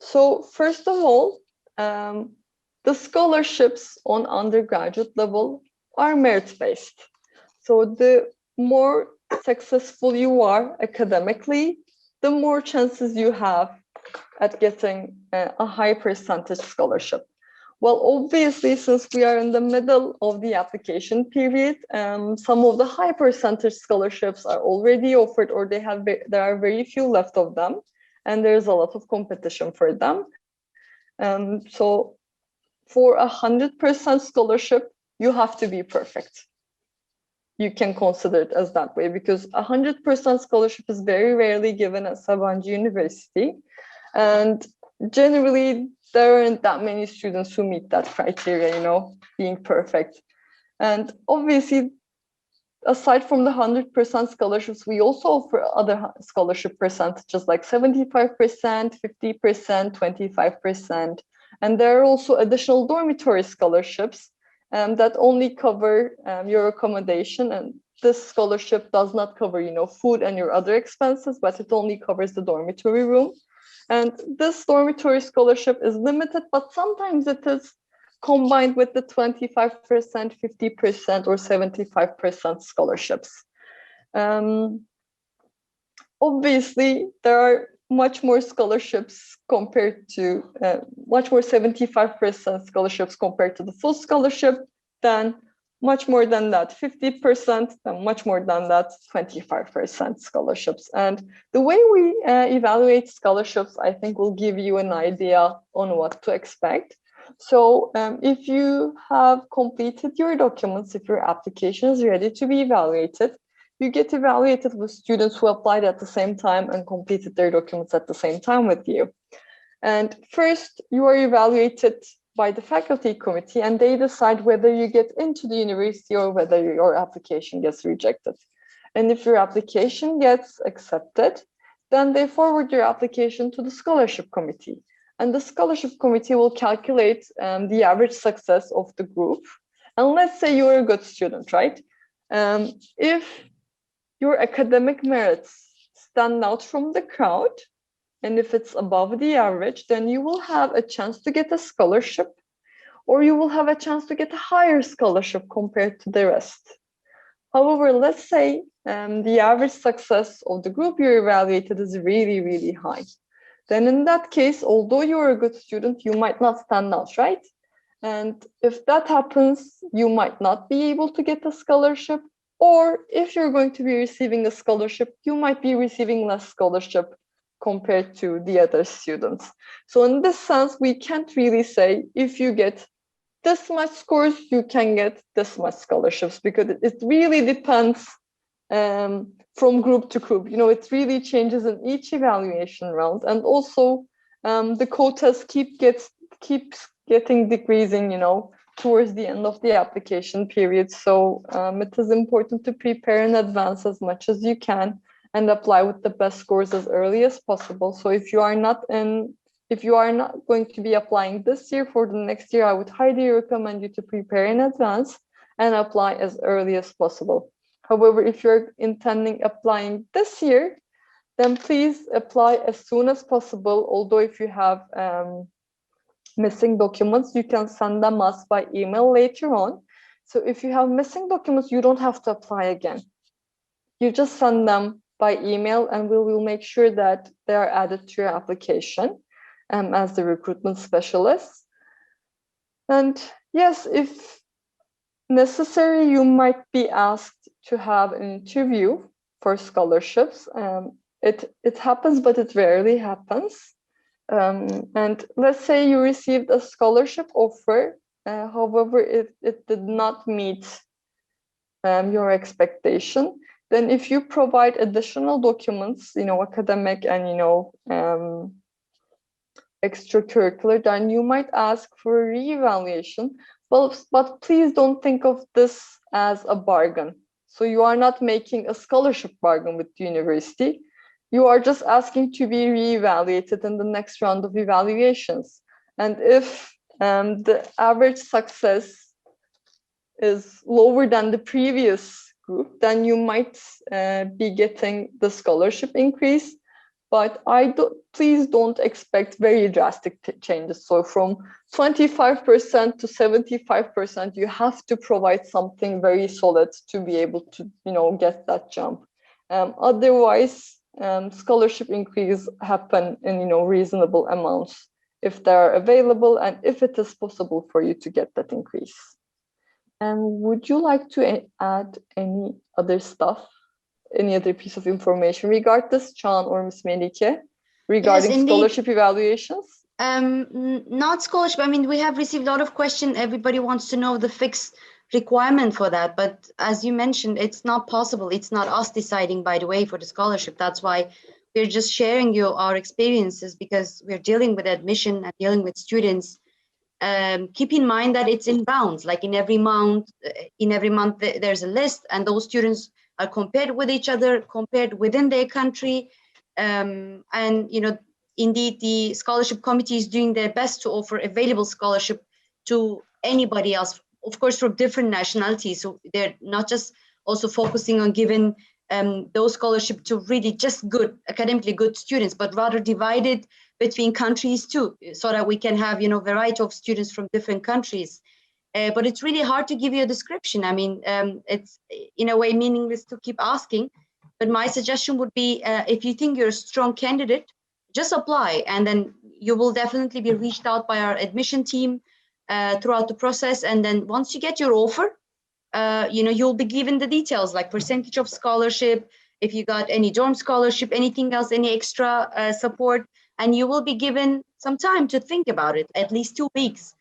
So first of all, the scholarships on undergraduate level are merit-based. So the more successful you are academically, the more chances you have at getting a high percentage scholarship. Well, obviously, since we are in the middle of the application period, some of the high percentage scholarships are already offered, or there are very few left of them, and there's a lot of competition for them. So for 100% scholarship, you have to be perfect. You can consider it as that way, because 100% scholarship is very rarely given at Sabancı University. And generally, there aren't that many students who meet that criteria, being perfect. And obviously, aside from the 100% scholarships, we also offer other scholarship percentages like 75%, 50%, 25%. And there are also additional dormitory scholarships that only cover your accommodation. And this scholarship does not cover, food and your other expenses, but it only covers the dormitory room. And this dormitory scholarship is limited, but sometimes it is combined with the 25%, 50%, or 75% scholarships. Obviously, there are much more scholarships compared to, much more 75% scholarships compared to the full scholarship, than much more than that 50%, and much more than that 25% scholarships. And the way we evaluate scholarships, I think, will give you an idea on what to expect. So if you have completed your documents, if your application is ready to be evaluated, you get evaluated with students who applied at the same time and completed their documents at the same time with you. And first, you are evaluated by the faculty committee, and they decide whether you get into the university or whether your application gets rejected. And if your application gets accepted, then they forward your application to the scholarship committee. And the scholarship committee will calculate the average success of the group. And let's say you're a good student, right? If your academic merits stand out from the crowd, and if it's above the average, then you will have a chance to get a scholarship, or you will have a chance to get a higher scholarship compared to the rest. However, let's say the average success of the group you're evaluated is really, really high. Then in that case, although you're a good student, you might not stand out, right? And if that happens, you might not be able to get a scholarship, or if you're going to be receiving a scholarship, you might be receiving less scholarship compared to the other students. So in this sense, we can't really say if you get this much scores, you can get this much scholarships, because it really depends from group to group. You know, it really changes in each evaluation round, and also the quotas keeps getting decreasing, you know, towards the end of the application period. So it is important to prepare in advance as much as you can and apply with the best scores as early as possible. So if you are not going to be applying this year, for the next year, I would highly recommend you to prepare in advance and apply as early as possible. However, if you're intending applying this year, then please apply as soon as possible. Although if you have missing documents, you can send them us by email later on. So if you have missing documents, you don't have to apply again. You just send them by email, and we will make sure that they are added to your application as the recruitment specialist. And yes, if necessary, you might be asked to have an interview for scholarships. It happens, but it rarely happens. And let's say you received a scholarship offer, however, it did not meet your expectation. Then if you provide additional documents, you know, academic and, you know, extracurricular, then you might ask for a reevaluation. Well, but please don't think of this as a bargain. So you are not making a scholarship bargain with the university. You are just asking to be reevaluated in the next round of evaluations. And if the average success is lower than the previous group, then you might be getting the scholarship increase. But please don't expect very drastic changes. So from 25% to 75%, you have to provide something very solid to be able to, you know, get that jump. Otherwise, scholarship increase happen in, you know, reasonable amounts if they are available and if it is possible for you to get that increase. And would you like to add any other stuff? Any other piece of information regarding this, Can or Ms. Melike, regarding scholarship evaluations? Not scholarship. I mean, we have received a lot of questions. Everybody wants to know the fixed requirement for that. But as you mentioned, it's not possible. It's not us deciding, by the way, for the scholarship. That's why we're just sharing our experiences, because we're dealing with admission and dealing with students. Keep in mind that it's in rounds. Like in every month, there's a list, and those students are compared with each other, compared within their country. And, you know, indeed, the scholarship committee is doing their best to offer available scholarship to anybody else, of course, from different nationalities. So they're not just also focusing on giving those scholarships to really just good, academically good students, but rather divided between countries too, so that we can have, you know, variety of students from different countries. But it's really hard to give you a description. I mean, it's in a way meaningless to keep asking. But my suggestion would be, if you think you're a strong candidate, just apply, and then you will definitely be reached out by our admission team throughout the process. And then once you get your offer, you know, you'll be given the details, like percentage of scholarship, if you got any dorm scholarship, anything else, any extra support, and you will be given some time to think about it, at least 2 weeks.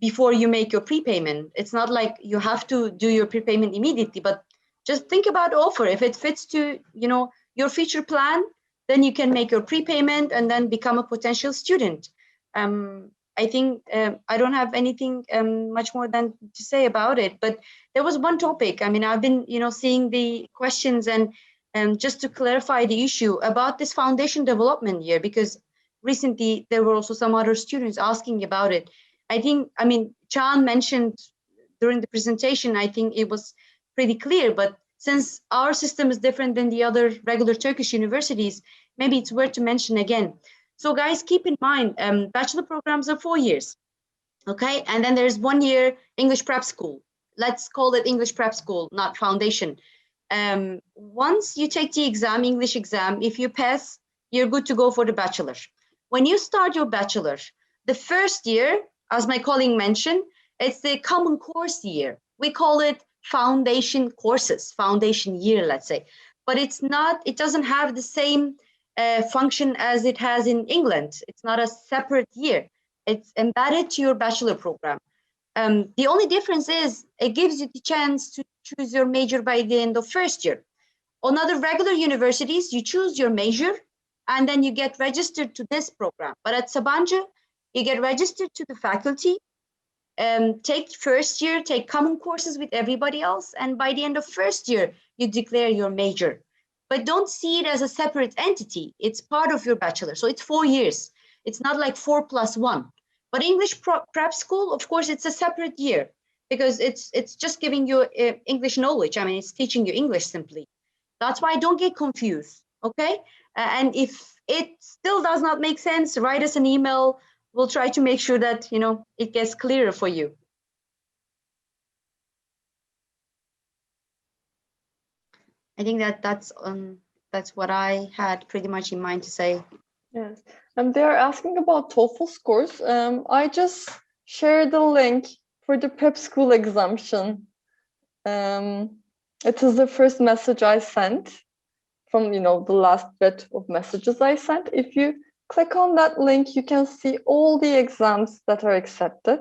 Before you make your prepayment. It's not like you have to do your prepayment immediately, but just think about the offer. If it fits to, you know, your future plan, then you can make your prepayment and then become a potential student. I think I don't have anything much more than to say about it, but there was one topic. I mean, I've been, you know, seeing the questions, and just to clarify the issue about this foundation development year, because recently there were also some other students asking about it. I think, I mean, Can mentioned during the presentation, I think it was pretty clear, but since our system is different than the other regular Turkish universities, maybe it's worth to mention again. So guys, keep in mind, bachelor programs are 4 years, okay? And then there's 1 year English prep school. Let's call it English prep school, not foundation. Once you take the exam, English exam, if you pass, you're good to go for the bachelor. When you start your bachelor, the first year, as my colleague mentioned, it's the common course year. We call it foundation courses, foundation year, let's say. But it's not, it doesn't have the same function as it has in England. It's not a separate year. It's embedded to your bachelor program. The only difference is it gives you the chance to choose your major by the end of first year. On other regular universities, you choose your major and then you get registered to this program. But at Sabancı, you get registered to the faculty, take first year, take common courses with everybody else, and by the end of first year, you declare your major. But don't see it as a separate entity. It's part of your bachelor. So it's 4 years. It's not like 4+1. But English prep school, of course, it's a separate year because it's just giving you English knowledge. I mean, it's teaching you English simply. That's why don't get confused, okay? And if it still does not make sense, write us an email. We'll try to make sure that, you know, it gets clearer for you. I think that's what I had pretty much in mind to say. Yes, and they're asking about TOEFL scores. I just shared the link for the prep school exemption. It is the first message I sent from, you know, the last bit of messages I sent. If you click on that link, you can see all the exams that are accepted.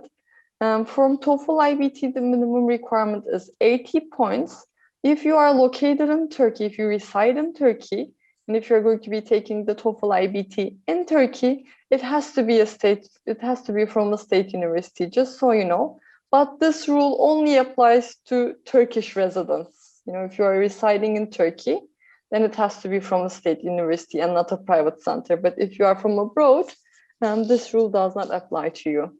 From TOEFL IBT, the minimum requirement is 80 points. If you are located in Turkey, if you reside in Turkey, and if you're going to be taking the TOEFL IBT in Turkey, it has to be from a state university, just so you know. But this rule only applies to Turkish residents. You know, if you are residing in Turkey, then it has to be from a state university and not a private center. But if you are from abroad, this rule does not apply to you.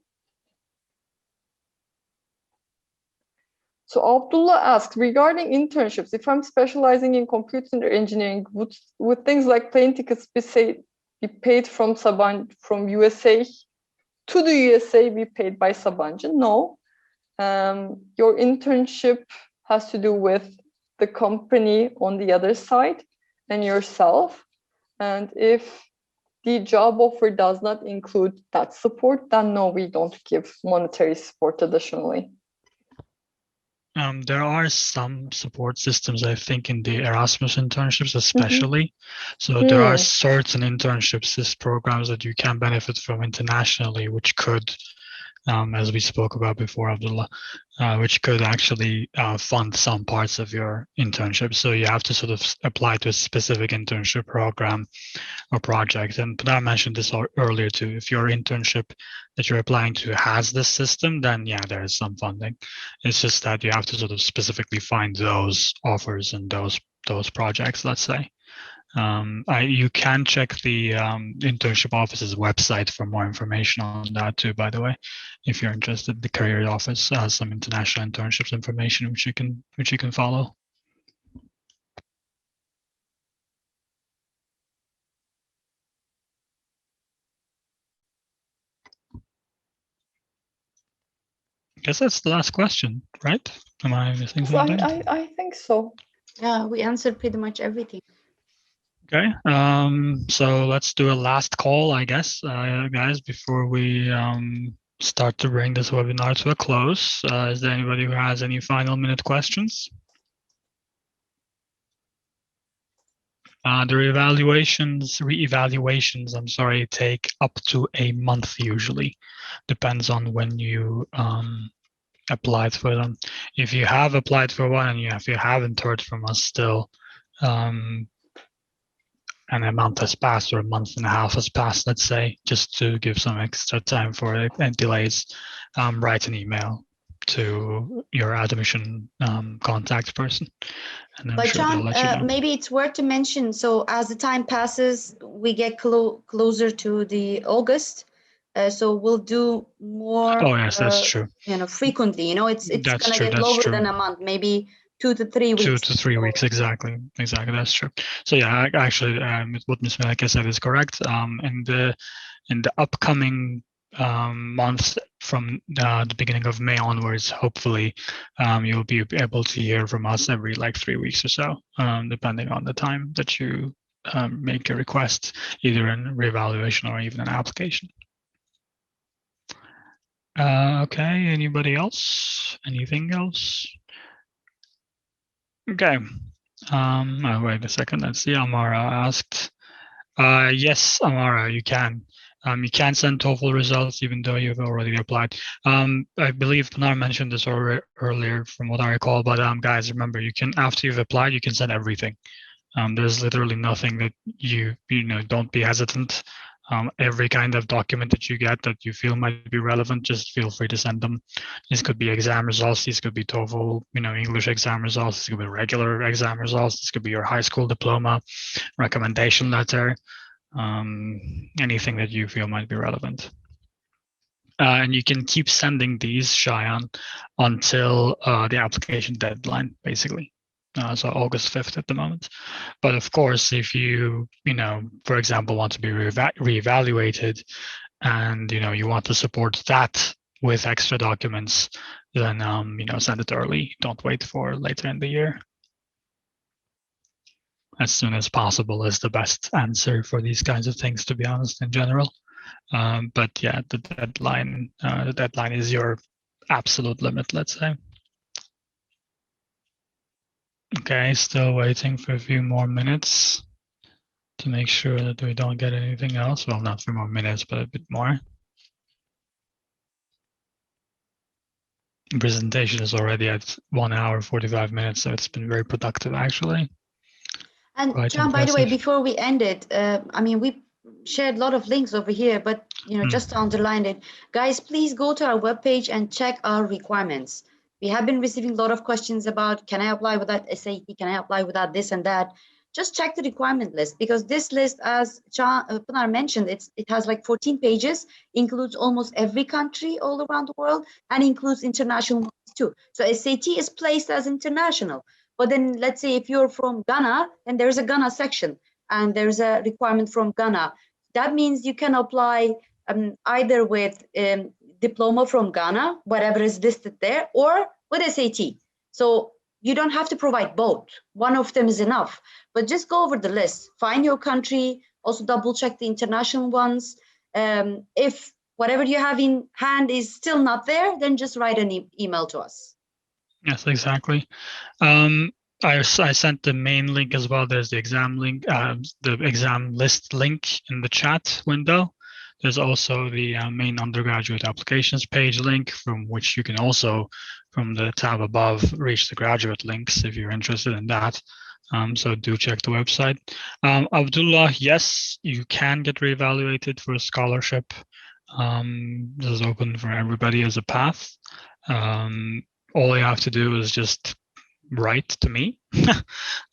So Abdullah asks, regarding internships, if I'm specializing in computer engineering, would things like plane tickets be paid from Sabancı, from USA to the USA, be paid by Sabancı? No. Your internship has to do with the company on the other side and yourself. And if the job offer does not include that support, then no, we don't give monetary support additionally. There are some support systems, I think, in the Erasmus internships especially. So there are certain internships, programs that you can benefit from internationally, which could, as we spoke about before, Abdullah, which could actually fund some parts of your internship. So you have to sort of apply to a specific internship program or project. And I mentioned this earlier too. If your internship that you're applying to has this system, then yeah, there is some funding. It's just that you have to sort of specifically find those offers and those projects, let's say. You can check the internship office's website for more information on that too, by the way, if you're interested. The career office has some international internships information which you can follow. I guess that's the last question, right? Am I missing something? I think so. Yeah, we answered pretty much everything. Okay, so let's do a last call, I guess, guys, before we start to bring this webinar to a close. Is there anybody who has any final minute questions? The reevaluations, I'm sorry, take up to a month usually. Depends on when you applied for them. If you have applied for one and if you haven't heard from us still, and a month has passed or a month and a half has passed, let's say, just to give some extra time for it and delays, write an email to your admission contact person. And I'm sure they'll let you know. Maybe it's worth to mention, so as the time passes, we get closer to the August. So we'll do more. Oh yes, that's true. Frequently. It's gonna get longer than a month, maybe 2 to 3 weeks. 2 to 3 weeks, exactly. That's true. So yeah, actually, what Ms. Melika said is correct. In the upcoming month from the beginning of May onwards, hopefully, you'll be able to hear from us every like 3 weeks or so, depending on the time that you make a request, either in reevaluation or even an application. Okay, anybody else? Anything else? Okay. Oh, wait a second. Let's see. Amara asked. Yes, Amara, you can. You can send TOEFL results even though you've already applied. I believe Pinar mentioned this earlier from what I recall, but guys, remember, you can, after you've applied, you can send everything. There's literally nothing that you know, don't be hesitant. Every kind of document that you get that you feel might be relevant, just feel free to send them. This could be exam results, these could be TOEFL, you know, English exam results, this could be regular exam results, this could be your high school diploma, recommendation letter, anything that you feel might be relevant. And you can keep sending these, Cheyenne, until the application deadline, basically. So August 5th at the moment. But of course, if you know, for example, want to be reevaluated and, you know, you want to support that with extra documents, then, you know, send it early. Don't wait for later in the year. As soon as possible is the best answer for these kinds of things, to be honest, in general. But yeah, the deadline is your absolute limit, let's say. Okay, still waiting for a few more minutes to make sure that we don't get anything else. Well, not 3 more minutes, but a bit more. The presentation is already at 1 hour, 45 minutes, so it's been very productive, actually. And Quite John, impressive. by the way, before we end it, I mean, we shared a lot of links over here, but, you know, just to underline it, guys, please go to our webpage and check our requirements. We have been receiving a lot of questions about, can I apply without SAT? Can I apply without this and that? Just check the requirement list, because this list, as Pinar mentioned, it has like 14 pages, includes almost every country all around the world, and includes international ones too. So SAT is placed as international. But then let's say if you're from Ghana, then there's a Ghana section and there's a requirement from Ghana. That means you can apply either with diploma from Ghana, whatever is listed there, or with SAT. So you don't have to provide both. One of them is enough. But just go over the list, find your country, also double check the international ones. If whatever you have in hand is still not there, then just write an email to us. Yes, exactly. I sent the main link as well. There's the exam link, the exam list link in the chat window. There's also the main undergraduate applications page link, from which you can also, from the tab above, reach the graduate links if you're interested in that. So do check the website. Abdullah, yes, you can get reevaluated for a scholarship. This is open for everybody as a path. All you have to do is just write to me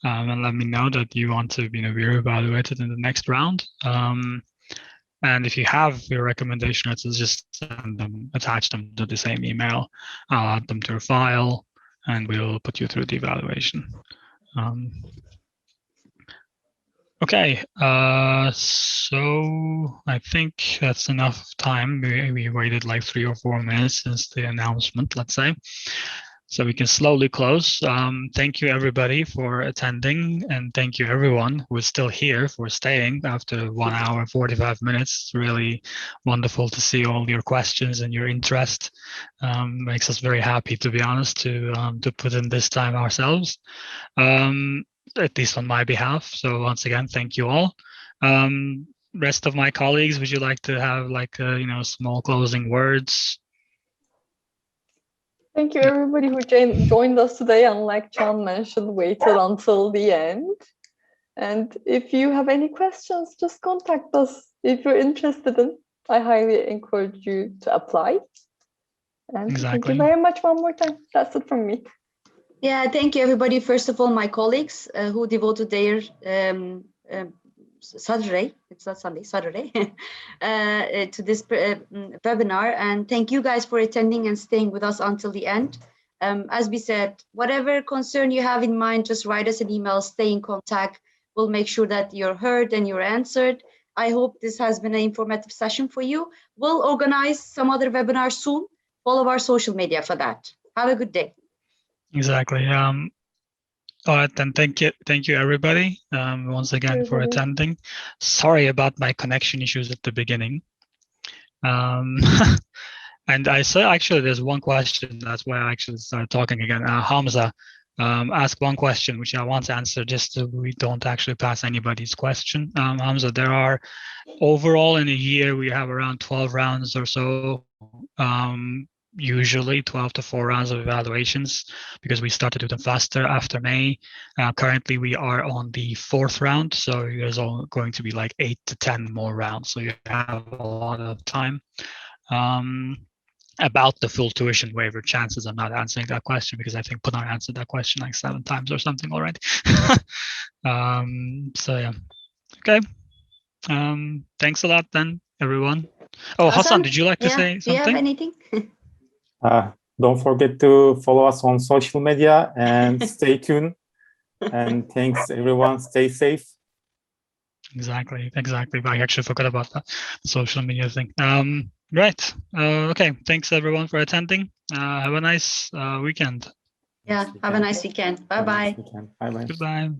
and let me know that you want to, you know, be reevaluated in the next round. And if you have your recommendation letters, just send them, attach them to the same email. I'll add them to your file, and we'll put you through the evaluation. Okay, so I think that's enough time. We waited like 3 or 4 minutes since the announcement, let's say. So we can slowly close. Thank you everybody for attending, and thank you everyone who is still here for staying after 1 hour, 45 minutes. It's really wonderful to see all your questions and your interest. Makes us very happy, to be honest, to put in this time ourselves, at least on my behalf. So once again, thank you all. Rest of my colleagues, would you like to have like you know, small closing words? Thank you everybody who joined us today, and like John mentioned, waited until the end. And if you have any questions, just contact us if you're interested in. I highly encourage you to apply. And Thank you very much one more time. That's it from me. Yeah, thank you everybody. First of all, my colleagues who devoted their Saturday, it's not Sunday, Saturday, to this webinar. And thank you guys for attending and staying with us until the end. As we said, whatever concern you have in mind, just write us an email, stay in contact. We'll make sure that you're heard and you're answered. I hope this has been an informative session for you. We'll organize some other webinars soon. Follow our social media for that. Have a good day. Exactly. All right, then thank you everybody once again for attending. Sorry about my connection issues at the beginning. And I saw actually there's one question, that's why I actually started talking again. Hamza asked one question which I want to answer just so we don't actually pass anybody's question. Hamza, there are overall in a year we have around 12 rounds or so. Usually 12 to 4 rounds of evaluations because we start to do them faster after May. Currently we are on the 4th round, so there's going to be like 8 to 10 more rounds, so you have a lot of time. About the full tuition waiver chances, I'm not answering that question because I think Punar answered that question like 7 times or something already. So yeah, okay. Thanks a lot then, everyone. Oh, Hassan, did you like to say something? Do you have anything? Don't forget to follow us on social media and stay tuned. And thanks everyone. Stay safe. Exactly. I actually forgot about that social media thing. Right. Okay. Thanks everyone for attending. Have a nice weekend. Yeah. Have a nice weekend. Bye-bye. Bye-bye. Goodbye.